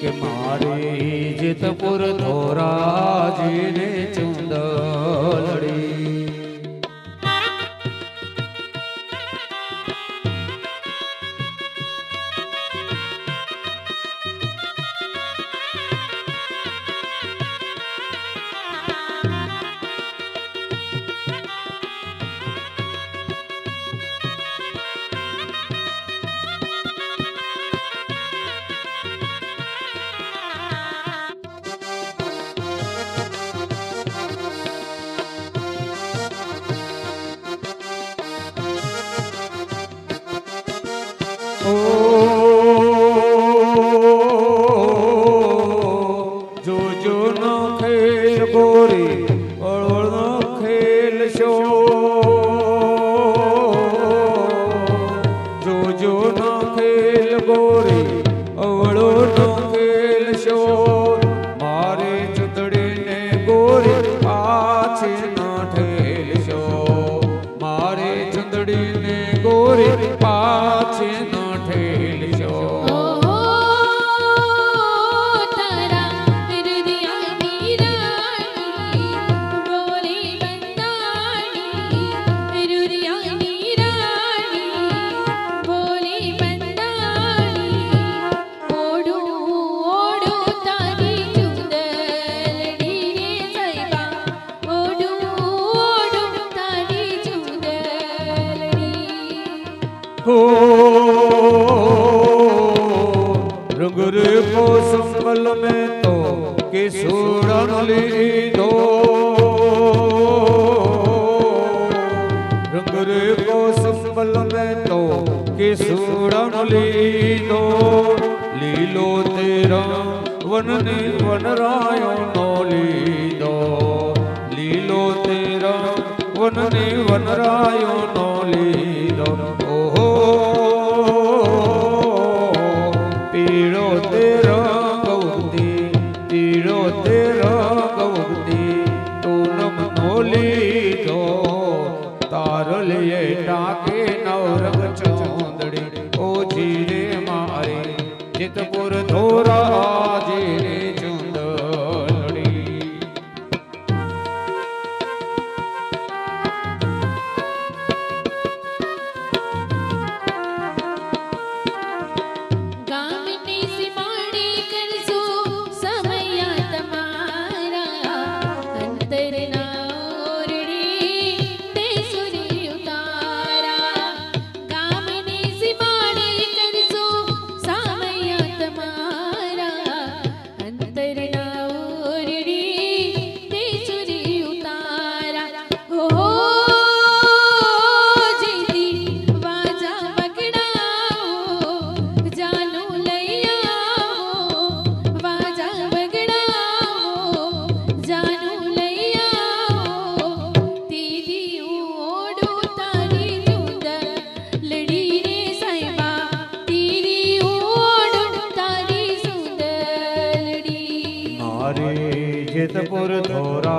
કે મારી જીતપુર ધોરાજીને ચુંદડી. ઓ જોજો નો ખેલ ગોરી અળનો ખેલ શો. જોજો નો ખેલ ગોરી અવળો નો ખેલ શો. મારે ચૂંદડીને ગોરી પાછી ન ઠેલશો. મારે ચૂંદડીને ગોરી પાછી ન ઠેલશો. ઓહો તારા હૃદયની રાણી બોલી બંધાણી. હૃદયની રાણી બોલી બંધાણી. ઓડું ઓડું તારી ચુંદલડી રે સાહેબા. ઓડું ઓડું તારી ચુંદલડી. हो रंग को संबल में तो किशोरन लीधो रंग को संबल में तो किशोरन लीधो लीलो तेरा वनने वनरायो नो लीधो लीलो तेरा वनने वनरायो नो लीधो ओहो पीड़ो तेरा गौती पीड़ो तेरा गौती तू नम नो लीधो तार लिए टाके नवरंग चौंदड़ी ओ जीरे मारे चितपुर धोरा जीरे चुंदड़ी ગામની સીમાડી કરજો સમયા તમારા અંતરના ઓરડી દેસુરી ઉતારા ગામની સીમાડી કરજો સમયા તમારા અંતરના ઓરડી દેસુરી ઉતારા હો જીતી વાજા બગડાઓ જાનુ લઈ આવો વાજા બગડાઓ જાનુ લઈ આવો દીદી ઓડો તારી સુંદર લડી રે સાહેબા દીદી ઓડો તારી સુંદર લડી मारे चितपुर धोरा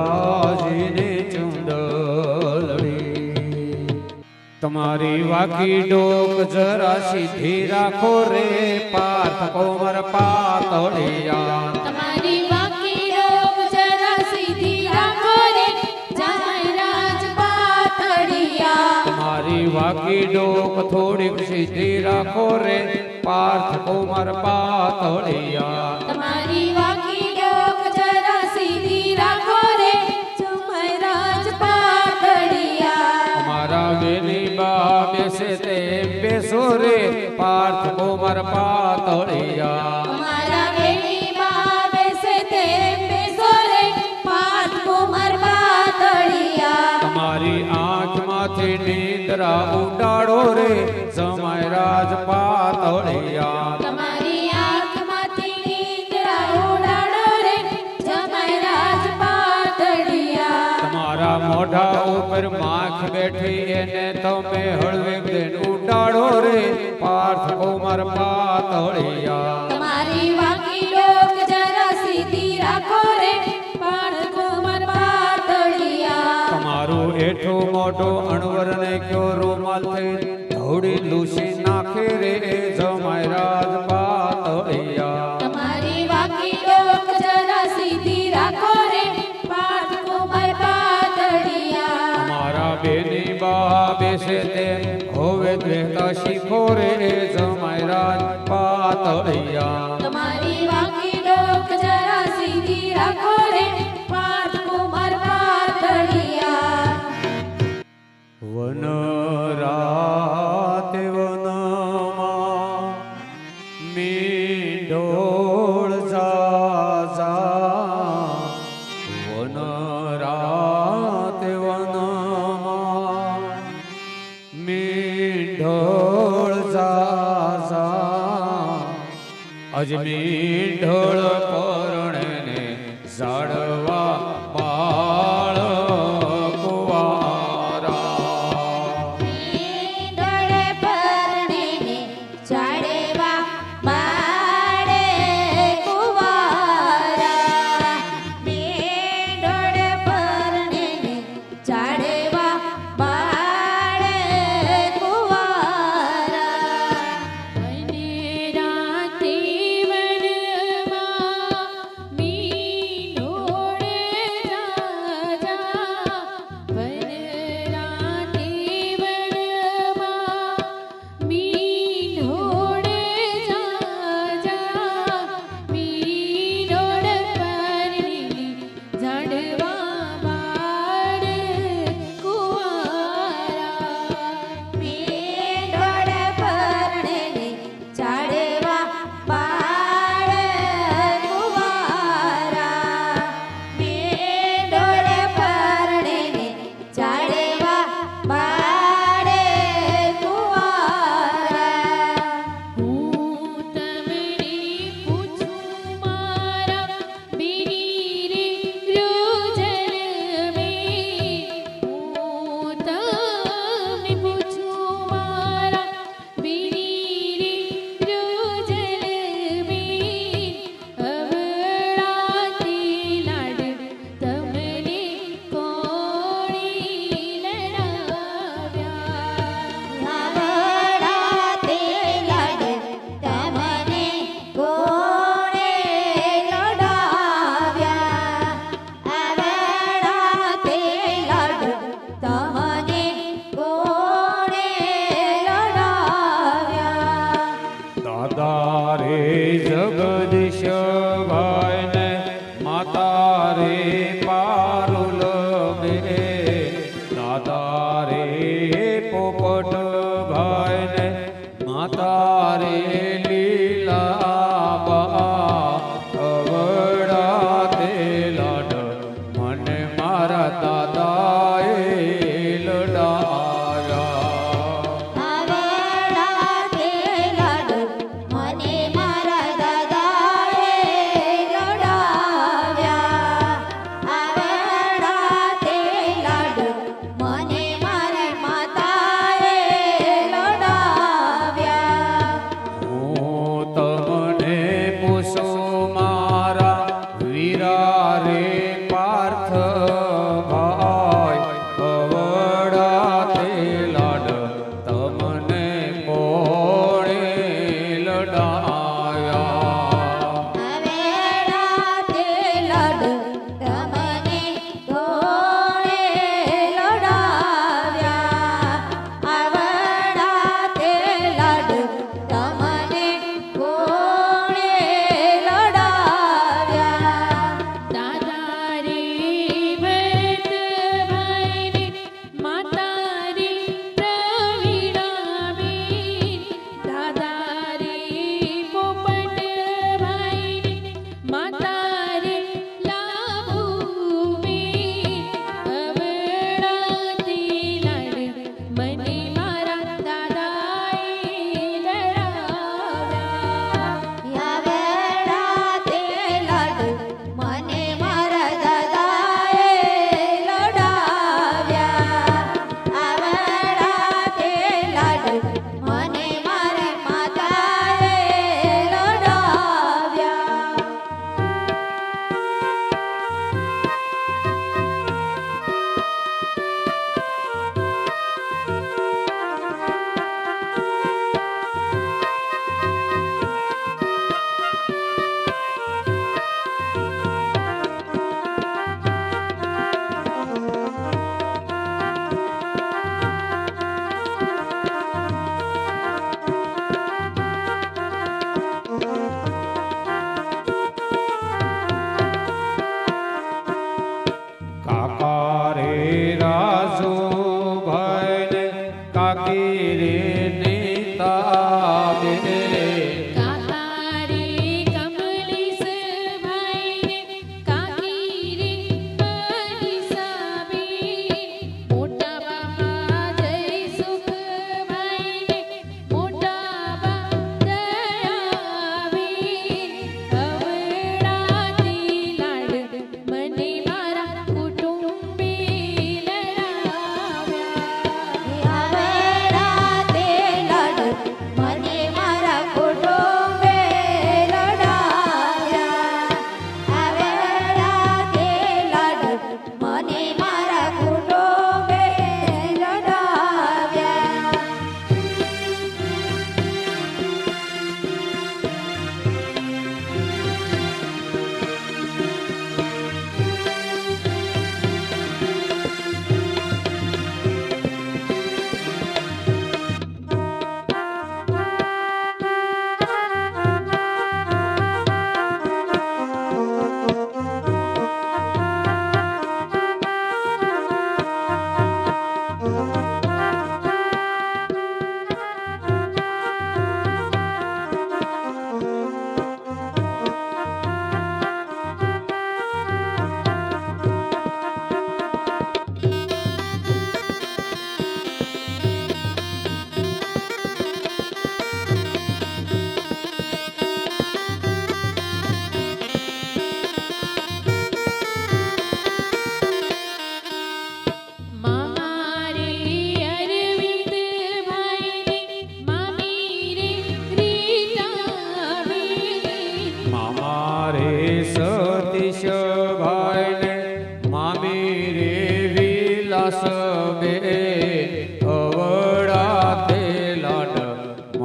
जीरे चुंदड़ी तुम्हारी वाकी डोक जरा सीधी राखो रे पार्थ कोमर पातोड़िया તમારી વાકી ડોક જરા સીધી રાખો રે જમાઈરાજ પાતળિયા तुम्हारी वाकी डोक थोड़ी सीधी राखो रे पार्थ कोमर पातोड़िया તમારી વાકી ડોક જરા સીધી રાખો રે જમાઈરાજ પાતળિયા हमारा बेनी बा बेसे ते बेसो रे पार्थ कोमर पातोड़िया અમારા બેની બા બેસે તે બેસો રે પાર્થ કુમાર પાતળિયા તમારી આંખ માંથી નીંદરા ઉડાડો રે જમાય રાજ પાતળિયા તમારી આંખમાંથી નીંદરા ઉડાડો રે જમાઈરાજ પાતળિયા તમારા મોઢા ઉપર માખ બેઠી એને તમે હળવે દેન ઉડાડો રે પાર્થ કુમાર પાતળિયા તમારી વાકી ડોક જરા સીધી રાખો રે પાર્થ કુમાર પાતળિયા તમારું એઠું મોઢું અણવર ને કયો રૂમાલ થઈ ધોડી લૂસી નાખે રે જમાય રાજ પાતળિયા તમારી વાકી ડોક જરા સીધી રાખો રે પાર્થ કુમાર પાતળિયા અમારા બેની બા બેસે તે હોવે દ્વેતા શીખો રે જમાય રાજ પાતળિયા તમારી વાકી ડોક જરા સીધી રાખો રે પાર્થ કુમાર પાતળિયા વન રાતે વનમાં મીંઢોળ ઝાઝા વન રાતે વનમાં મીંઢોળ ઝાઝા અજ મીંઢોળ પરણે ઝાડવા બાળ કુવારા ડોળે પરણીને ઝાડવા બાળે કુંવારા ડોળે પરણીને ઝાડવા બાળે કુંવારા અને રાતે વનમાં મીંઢોળ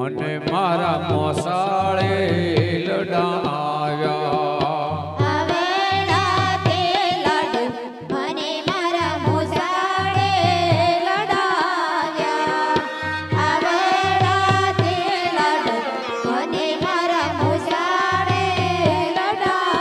મને મારા મોસાળે લડાવ્યા આવેલા તે લાડ મને મારા મોસાળે લડાવ્યા આવેલા તે લાડ મને મારા મોસાળે લડાવ્યા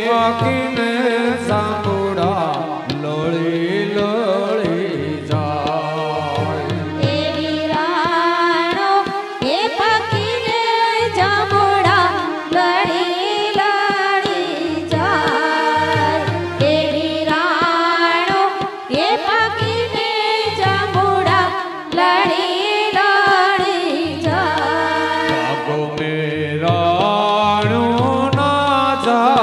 પાકીને સાંભળા લોળી લોળી જાય. એવી રાણો એ પાકીને જાંબુડા લડી લડી જાય. એવી રાણો એ પાકીને જાંબુડા લડી લડી જાય. ભાગો મેરાણું ના જાય.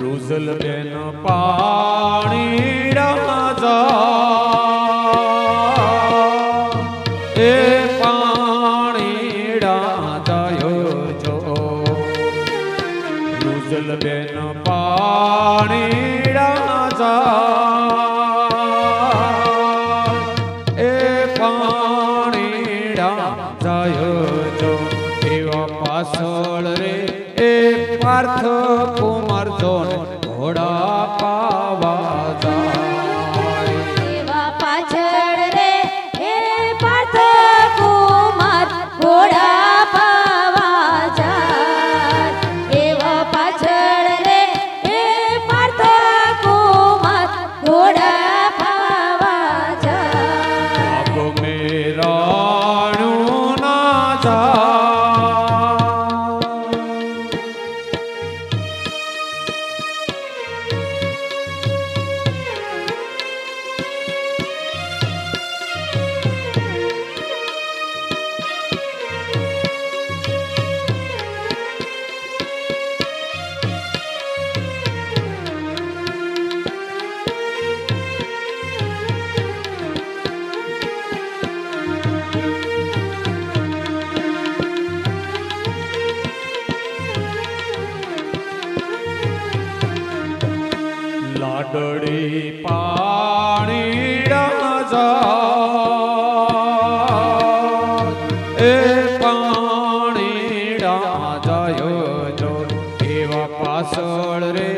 રૂઝલ બેન પાણી રાજા એ પાણી રાજાયો જો. રૂઝલ બેન પાણી રાજા એ પાણી રાજાયો જો. એવા પાછળ રે એ પાર્થ કુમાર જોન ઘોડા પાવા જાય. એવા પાછળ રે હે પાર્થ કુમાર ઘોડા પાવા જાય. એવા પાછળ રે હે પાર્થ કુમાર ઘોડા પાવા જાય. ભાગો મેરાણું ના જાય. લાડડી પાણી રાજા એ પાણી રાજાયો જો. એવા પાછળ રે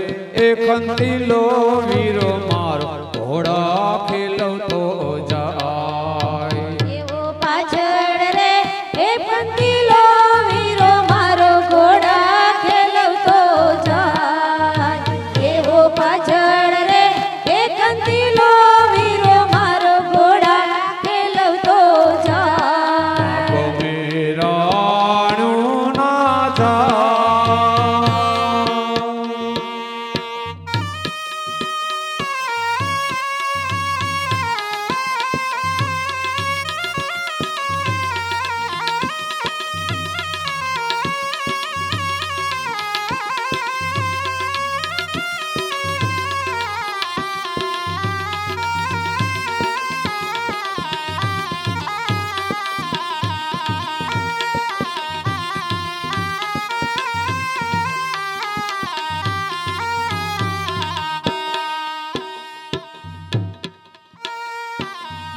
એ ખંતીલો વીરો મારો ઘોડા ખેલવતો જાય. એવો પાછળ રે હે પંતીલો વીરો મારો ઘોડા ખેલવતો જાય. એવો પાછળ રે હે કંતીલો વીરો મારો ઘોડા ખેલવતો જાય. ભાગો મેરાણું ના જાય.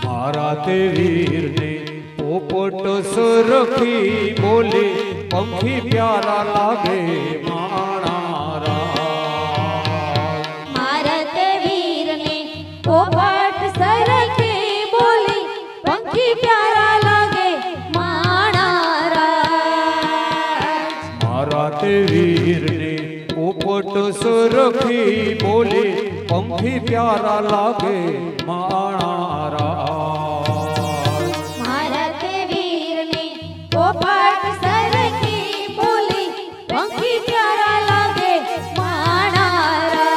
મારા તે વીરને પોપટ સુરખી બોલે પંખી પ્યારા લાગે માણા રાજ. મારા તે વીરને પોપટ સરખી બોલી પંખી પ્યારા લાગે માણા રાજ. મારા તે વીરને પોપટ સુરખી બોલે પંખી પ્યારા લાગે માણા રાજ. મારા તે વીરને પોપટ સરખી બોલી પંખી પ્યારા લાગે માણા રાજ.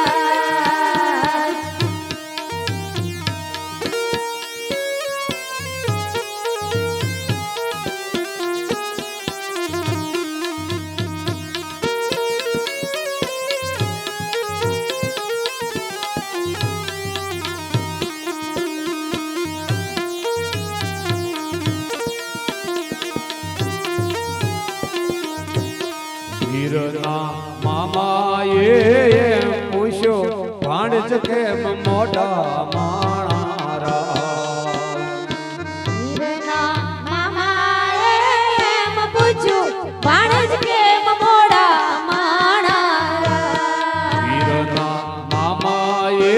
હીરના મામાએ એમ પૂછ્યો ભાણજ કેમ મોઢા માણારા વીરના મામાએ એમ પૂછ્યું ભાણજ કેમ મોડા માણારા હીરના મામાએ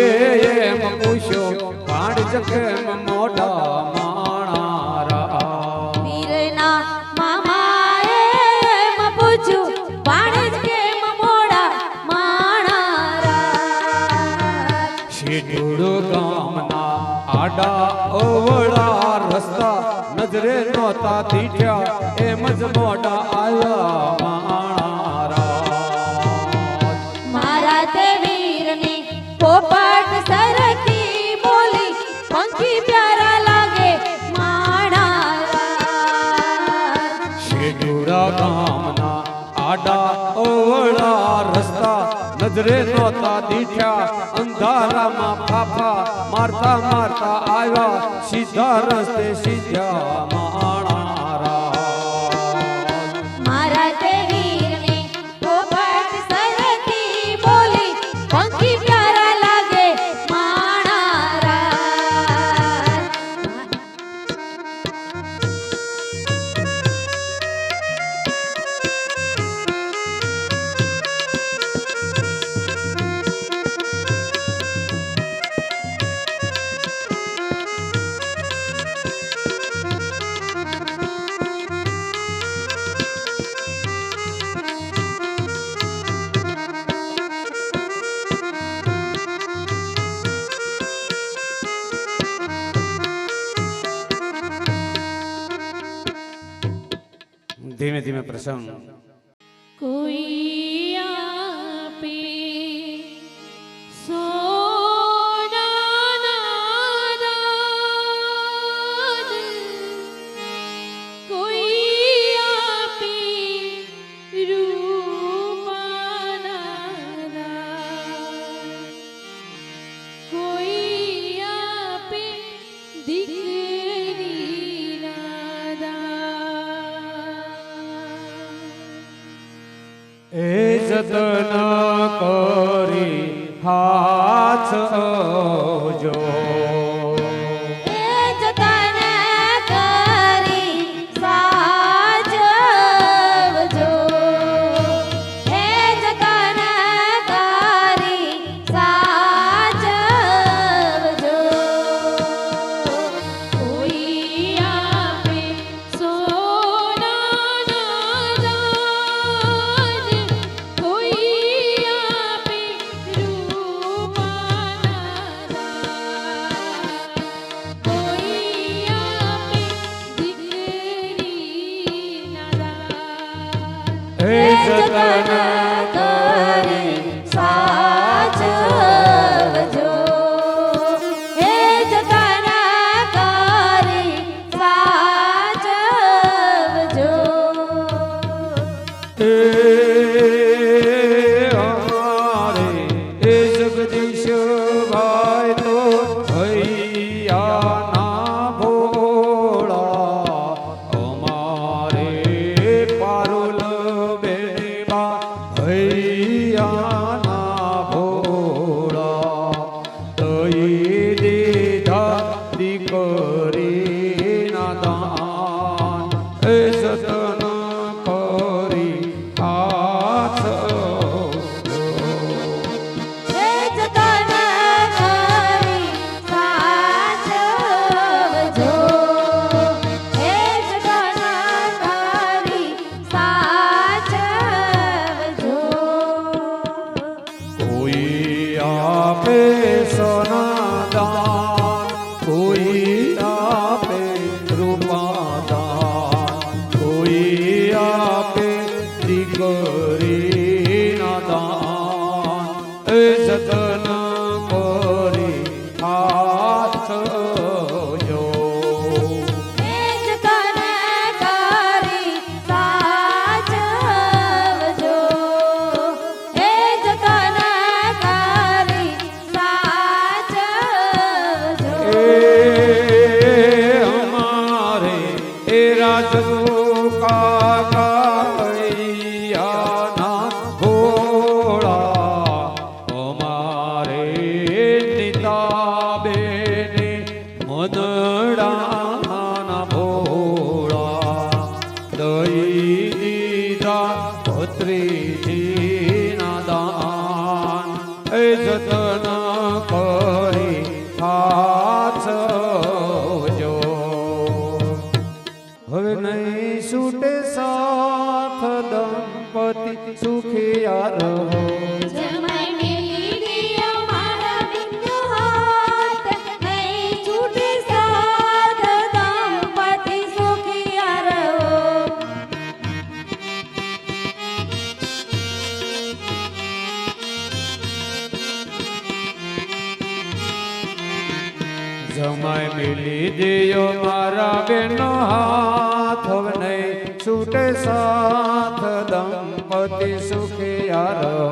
એમ પૂછ્યો ભાણજ કેમ મોઢા માણારા વીરના મામાએ એમ પૂછ્યું ભાણજ કેમ મોડા માણારા શેઢુડ ગામના આડા અવળા રસ્તા નજરે નહોતા દીઠ્યા એમ જ મોઢા આવ્યા માણારા મારા તે વીરની પોપટ સરખી બોલી પંખી પ્યારા લાગે માણારા શેઢુડા ગામના આડા અવળા રસ્તા નજરે નહોતા દીઠ્યા અંધારામાં ફાફા મારતા મારતા આવ્યા સીધા રસ્તે સીધા માણારા મારા તે વીરની પોપટ સરખી બોલી પંખી પ્યારા લાગે માણારા ધીમે ધીમે પ્રસંગ કોઈ આપે સોનાના દાન, કોઈ આપે રૂપાના દાન, કોઈ આપે દીકરીના દાન. એ જતન કરી હાથ જો એ જતન કરી સાચવજો એ જતન કરી સાચવજો કોઈ આપે સોનાના દાન, કોઈ આપે રૂપાના દાન, કોઈ આપે દીકરીના દાન. એ જતન કરી સાચવજો એ જતન કરી સાચવજો એ અમારે એ જગદીશ ભાઈ તો ભૈયાના ભોળા અમારે પારુલ બેબા ભૈયાના ભોળા તઈ દીધા દીકરીના દાન એ જતન કરી હાથ એ જતન કરી સાચવજો એ જતન કરી સાચવજો કોઈ આપે સોના દાન કોઈ આપે રૂપા દાન કોઈ આપે દીકરીના દાન એ જતન કરી હાથ જો એ જતન કરી સાચવજો એ જતન કરી સાચવજો એ અમારે એ રાજુ કાકા ભૈયાના પુત્રીજીના દાન એ જતન કરી સાચવજો. હવે નહીં છૂટે સાથ દંપતિ સુખિયા રહો. જમાઈ મેલી દિયો મારા બિંદુ હાથ, નહીં છૂટે સાથ દંપતિ સુખિયા રહો. જમાઈ મિલી દિયો મારા બેનો હાથ, હવે નહીં છૂટે સાથ દંપતિ સુખિયા રહો.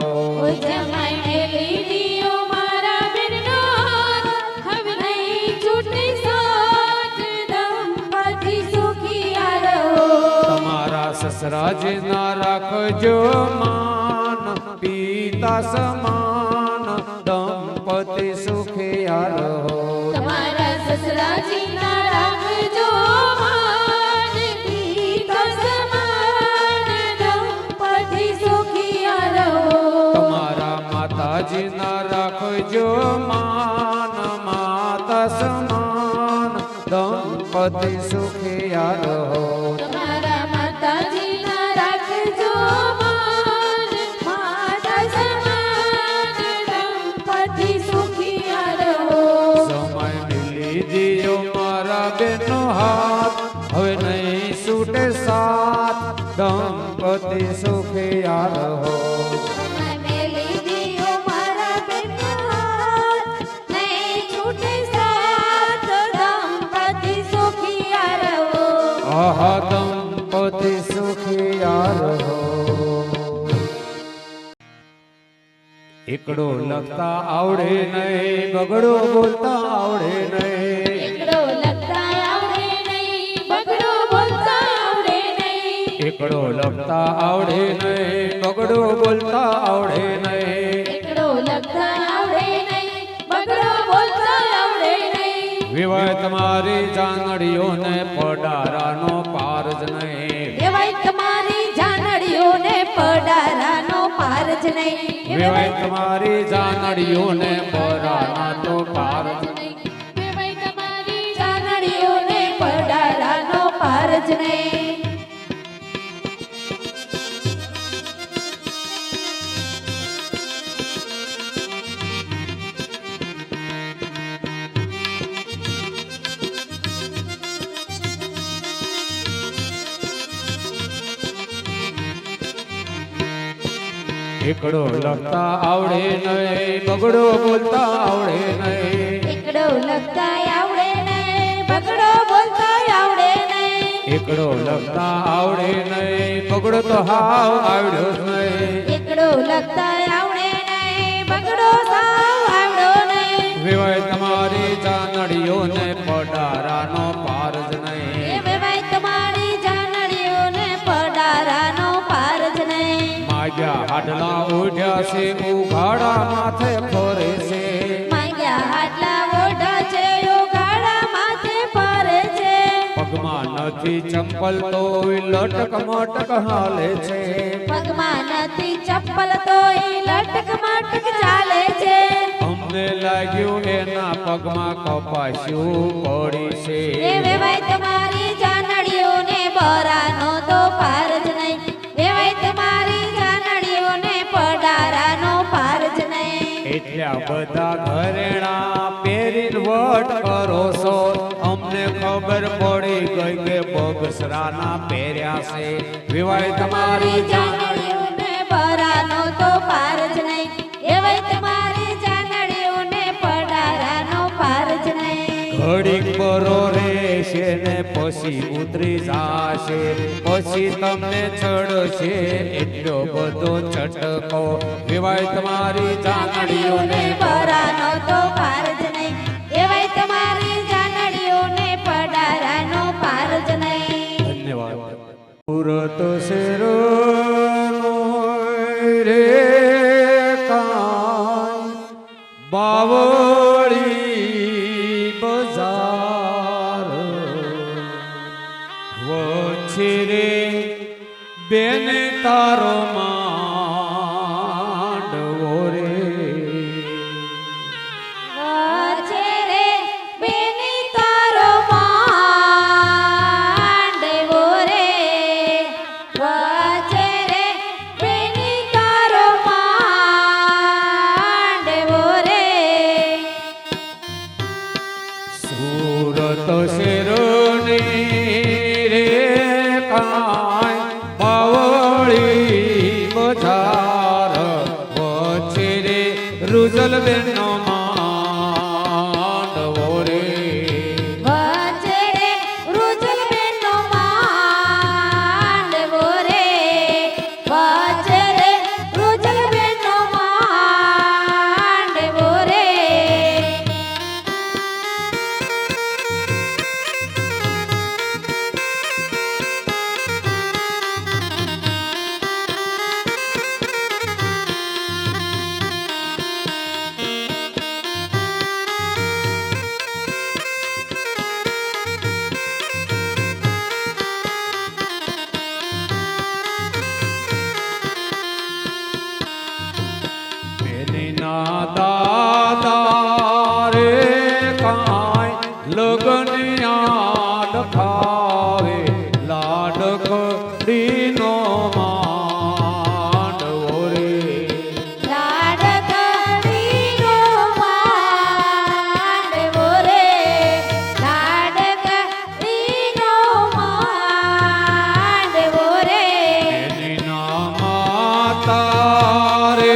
ઓ જમાઈ મેલી દિયો મારા બિંદુ હાથ, હવે નહીં છૂટે સાથ દંપતિ સુખિયા રહો. તમારા સસરાજીના રાખજો માન, પિતા સમાન દંપતિ સુખિયા રહો. તમારા સસરાજીના રાખજો માન, પિતા સમાન દંપતિ સુખિયા રહો. તમારા માતાજીના રાખજો માન, માતા સમાન દંપતિ સુખિયા રહો. તમારા માતાજીના રાખજો માન, માતા સમાન દંપતિ સુખિયા રહો. સમય મિલી દિયો મારા બેનો હાથ, હવે નહીં છૂટે સાથ દંપતિ સુખિયા રહો. જમાઈ મેલી દિયો મારા બેનો હાથ, નહીં છૂટે સાથ દંપતિ સુખિયા રહો. આહા દંપતિ સુખિયા રહો. એકડો લખતા આવડે નહીં, બગડો બોલતા આવડે નહીં. એકડો લખતા આવડે નહીં, બગડો બોલતા આવડે નહીં. એકડો લખતા આવડે નહીં, બગડો બોલતા આવડે નહીં. એકડો લખતા આવડે નહીં, બગડો બોલતા આવડે નહીં. વિવાહ તમારી જાનડીઓને પડારાનો પાર જ નહીં. એવાય તમારી જાનડીઓને પડારાનો પાર જ નહીં. વિવાહ તમારી જાનડીઓને પરાના તો પાર જ નહીં. એવાય તમારી જાનડીઓને પડારાનો પાર જ નહીં. એકડો લખતા આવડે નહીં, બગડો બોલતા આવડે નહીં. એકડો લખતા આવડે નહીં, બગડો બોલતા આવડે નહીં. એકડો લખતા આવડે નહીં, બગડો તો હાવ આવડ્યો જ નહીં. એકડો લખતા આવડે નહીં, બગડો સાવ આવડો નહીં. વિવાહ તમારી જાનડીઓને પડારાનો પાર જ નહીં. એ વેવાય તમારી જાનડીઓને પડારાનો પાર જ નહીં. માગ્યા હાડલા ઉઠ્યા છે, ઉઘાડા માથે ફરે છે. માંગ્યા હાટલા ઓઢા છે, ઉઘાડા માથે ફરે છે. પગમાં નથી ચંપલ તો લટક મટક હાલે છે. પગમાં નથી ચપ્પલ તો એ લટક મટક ચાલે છે. અમને લાગ્યું એના પગમાં કપાસ્યું પડી છે. એ વેવાય તમારી જાનડીઓને બરાનો તો પાર જ નહીં. વેવાય તમારી જાનડીઓને પડારાનો પાર જ નહીં. એટલા બધા ઘરેણા પહેરીને વટ કરો છો, અમને ખબર પડી ગઈ કે બગસરાના પહેર્યા છે. વિવાહ તમારી જાનડીઓને બરાનો તો પાર જ નહીં. એવાય તમારી જાનડીઓને પડારાનો પાર જ નહીં. ઘડીક બરો રહેશે ને પછી ઉતરી જાશે, પછી તમને ચડશે એટલો બધો ચટકો. વિવાહ તમારી જાનડીઓને બરાનો તો પાર જ નહીં. એવાય તમારી જાનડીઓને પડારાનો પાર જ નહીં. ધન્યવાદ. સુરત શેરો રે કાન બાવળી બજાર વચ્ચે રે બે બેન તારો માંડવો રે વચ્ચે રે બેની તારો માંડવો રે વચ્ચે રે બેની તારો માંડવો રે સુરત શેરોની રે કાંઈ બાવળી બજાર વચ્ચે રે રૂજલ બેનો માંડવો રે વચ્ચે રે રૂજલ બેનો માંડવો રે વચ્ચે રે રૂજલ બેનો માંડવો રે બેનના દાદા રે કાંઈ લગનિયા લખાવે લાડકડીનો માંડવો રે લાડકડીનો માંડવો રે લાડકડીનો માંડવો રે બેનના માતા રે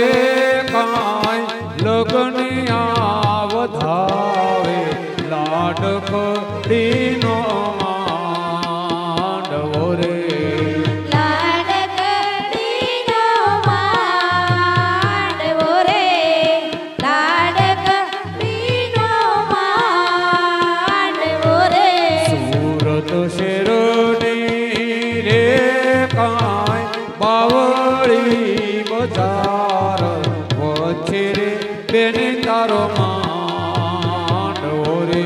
કાંઈ લગનિયા વધાવે લાડકડીનો માંડવો રે લાડકડીનો માંડવો રે લાડકડીનો માંડવો રે સુરત શેરોની રે કાંઈ બાવળી બજાર વચ્ચે રે બેન તારો માંડવો રે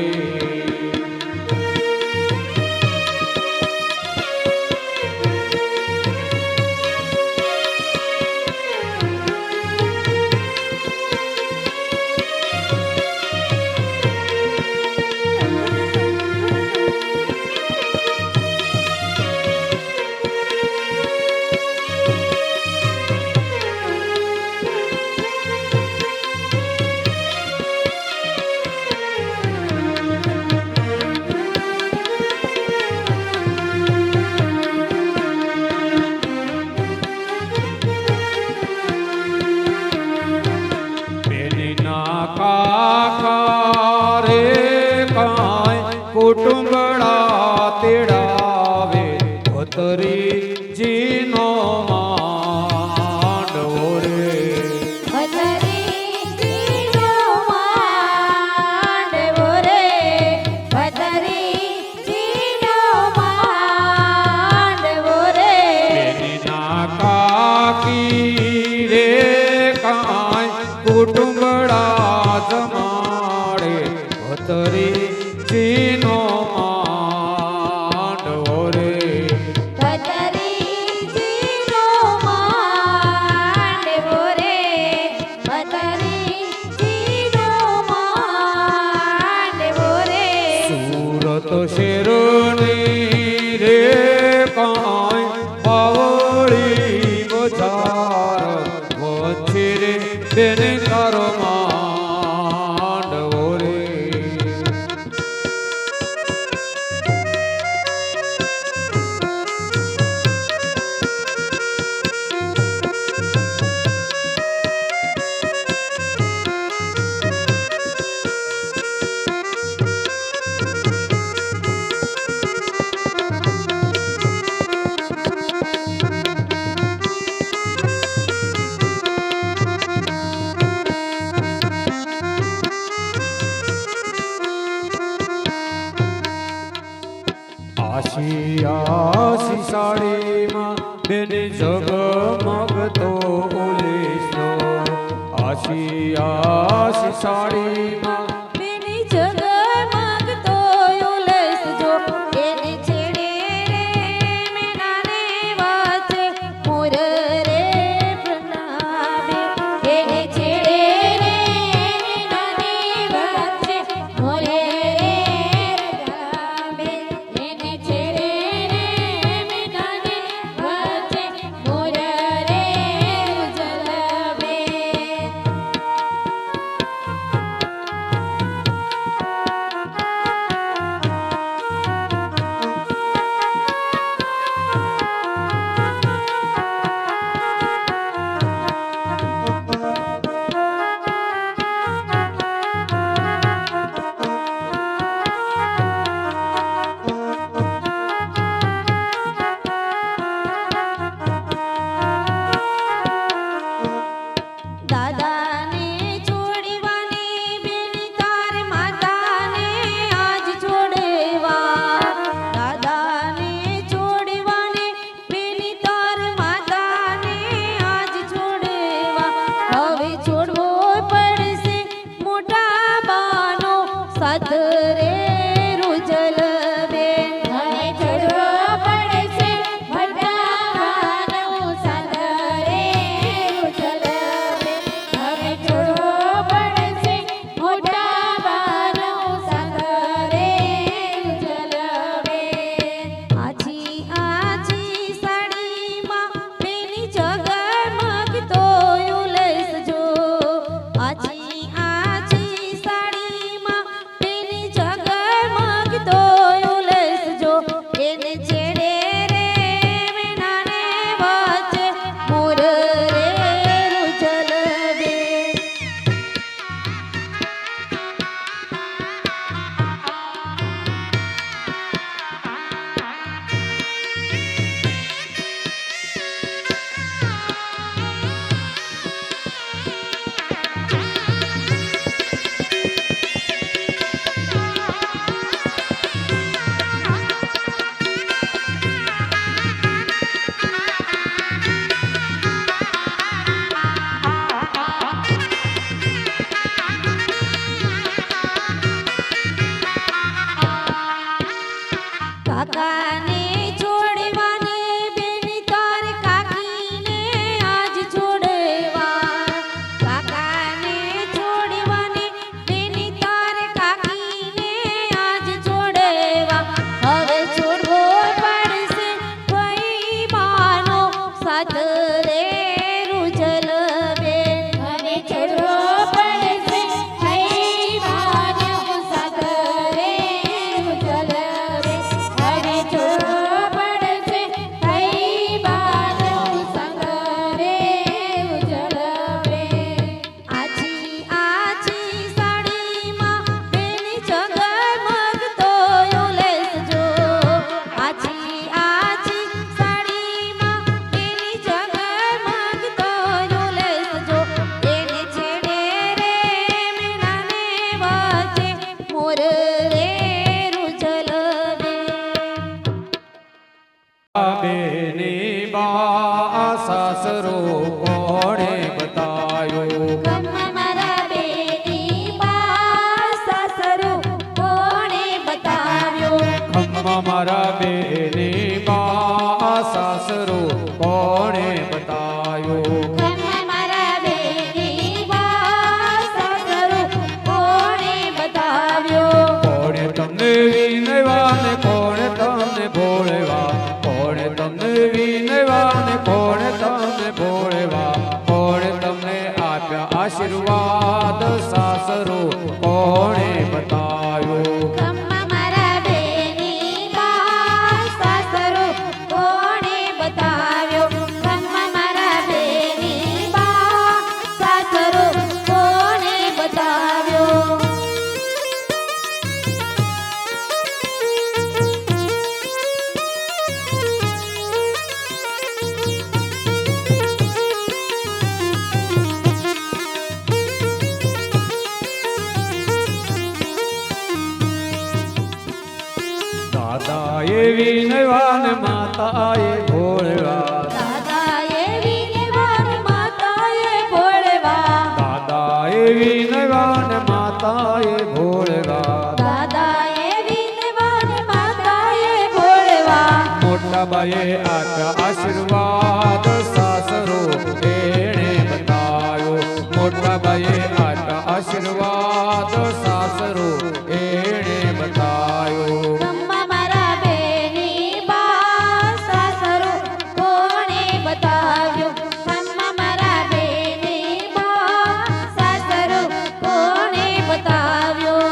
બેનના કાકા રે કાંઈ કુટુંબડા તેડાવે ભતરીજીનો માંડવો રે ભતરીજીનો માંડવો રે ભતરીજીનો માંડવો રે બેનના કાકી રે કાંઈ કુટુંબડા જમાડે ભતરીજીનો માંડવો રે ભતરીજીનો માંડવો રે ભતરીજીનો માંડવો રે સુરત શેરોની રે કાંઈ બાવળી બજાર વચ્ચે રે બેન તારો માંડવો રે આશી આશી સાડીમાં બેન જગમગતો ઉલેશો આશી આશી સાડીમાં બેની જગમગતો ઉલ્લેસ જો એને છેડે રે મેનાને વચ્ચે વાત રે રૂજલ બેન હવે છોડવો પડશે હઈ માન્યો સાથ રે રૂજલ રે હવે છોડવો પડશે હઈ માન્યો સાથ રે રૂજલ રે આછી આછી સાડીમાં બેની જગમગ તો લેસજો આછી આછી સાડીમાં બેની જગમગ તો લેસજો એને છેડે રે મેણાને વચ્ચે મોર રે રૂજલ બેન બેની બા સાસરો કોણે બતાયો ગમ્મા મારા બેની બા સાસરો કોણે બતાવ્યો ખમ્મા મારા બેની બા સાસરો કોણે બતાયો ગમ્મા મારા બેની બા સાસરો કોણે બતાવ્યો કોણે તમને વિનવા ને કોણે તમને ભોળવા કોણે તમને વિનવા ને કોણે તમને ભોળવા કોણે તમને આપ્યા આશીર્વાદ સાસરો કોણે બતાવ્યો ગમ્મા મારા બેની બા સાસરો કોણે બતાવ્યો ગમ્મા મારા બેની બા સાસરો કોણે બતાવ્યો દાદાએ વિનવા ને માતાએ ભોળવા દાદાએ વિનવાન માતાએ ભોળવા દાદાએ વિનવા ને માતાએ ભોળવા દાદાએ વિનવાન માતાએ ભોળવા મોટા બાએ આપ્યા આશીર્વાદ સાસરો એણે બતાવ્યો મોટા બાએ આપ્યા આશીર્વાદ સાસરો એણે બતાવ્યો ગમ્મા મારા બેની બા સાસરો કોણે બતાવ્યો ગમ્મા મારા બેની બા સાસરો કોણે બતાવ્યો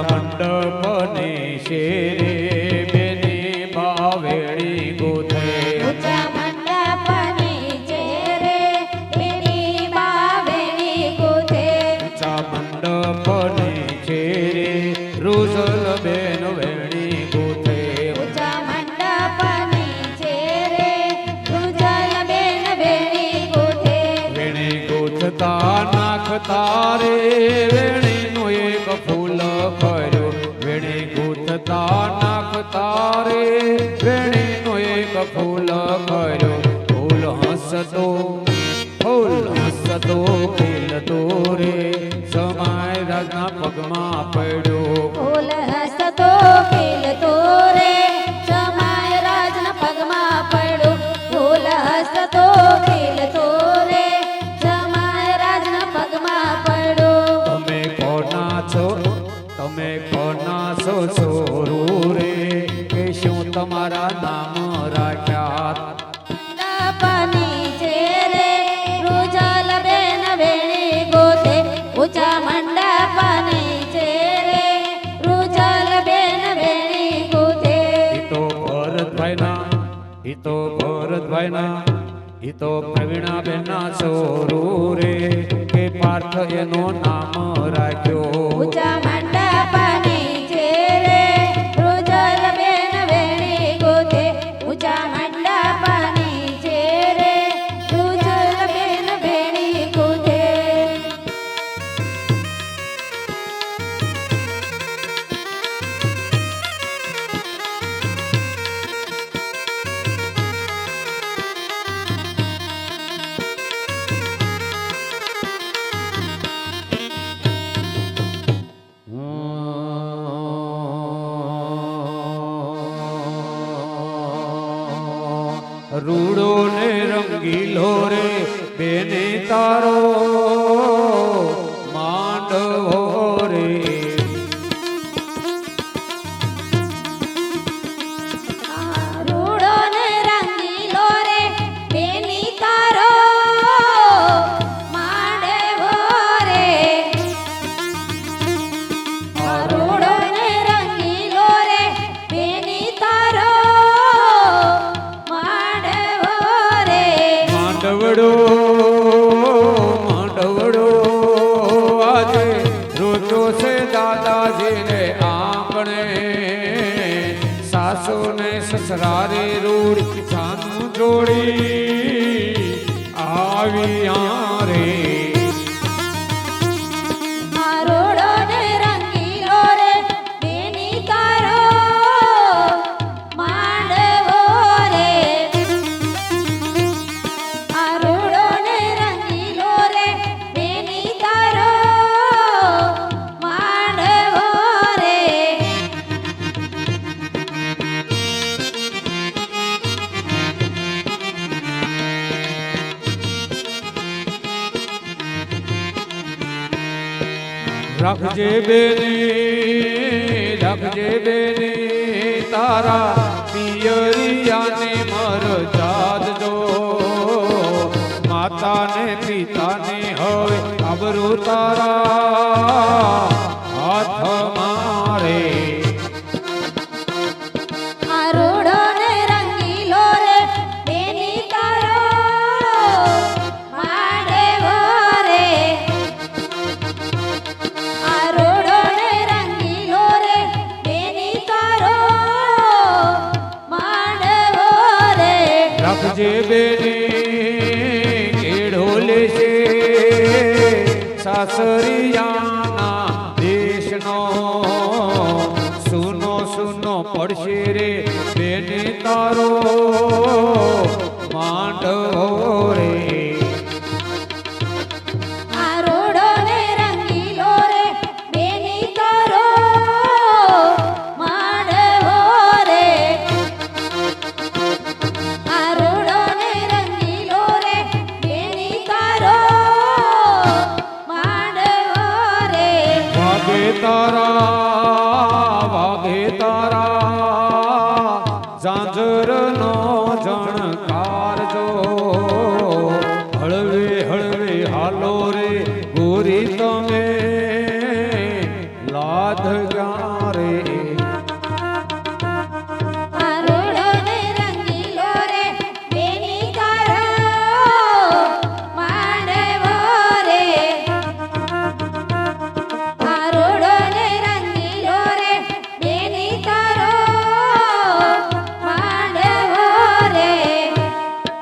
મંડપને શેરે બેની બાવેણી ગોથે ઊંચા મંડપની ચેરે બેની બાવેણી ગોથે મંડપને શેરે રૂઝલ બેન વેણી ગોથે ઊંચા મંડપની ચેરે રૂજલ બેન વેણી ગોથે વેણી ગોથતા નાખતા રે વેણીનો એક ફૂલ કર્યો વેણી ગોથતા નાખતા રે વેણીનો એક ફૂલ કર્યો ફૂલ હસતો ખીલતો રે સમાય રાજના પગમાં પડ્યો ફૂલ હસતો ખીલતો રે જમાય રાજના પગમાં પડ્યો ફૂલ હસતો ખીલતો રે જમાય રાજના પગમાં પડ્યો તમે કોના છો છોરું રે કે શું તમારા નામ રાખ્યા મંડપની ચેરે રૂજલ બેન વેણી ગોથે ઊંચા મંડપની ચેરે રૂજલ બેન વેણી ગોથે ભરતભાઈના પ્રવીણાબેનના છોરું રે કે પાર્થ એનો નામ રાખ્યો ઊંચા મંડપની ચેરે રૂજલ બેન વેણી ગોથે ઊંચા મંડપ રૂડો ને રંગીલો રે બેને તારો માંડવો રે. રૂડો ને રંગીલો રે બેની તારો માંડવો રે. રૂડો ને રંગીલો રે બેની તારો માંડવો રે. માંડવડો માંડવડો આજે રોજો છે દાદાજીને આંગણે. સાસુ ને સસરારે રૂડી જાનું જોડી આવ્યા રે. રૂડો ને રંગીલો રે બેની તારો માંડવો રે. રૂડો ને રંગીલો રે બેની તારો માંડવો રે. રાખજે બેની તારા પિયરિયાને મરજાદ જો. માતાને પિતાને હવે આબરૂ તારા હાથ મારે. રૂડો ને રંગીલો રે બેની તારો માંડવો રે. રૂડો ને રંગીલો રે બેની તારો માંડવો રે. રાખજે બેની કેળો લેશે સાસરિયાના દેશનો. સુનો સુનો પડશે રે બેને તારો માંડવો રે. રૂડો ને રંગીલો રે બેની તારો માંડવો રે. રૂડો ને રંગીલો રે બેની તારો માંડવો રે. વાગે તારા ઝાંઝરનો જણકાર જો.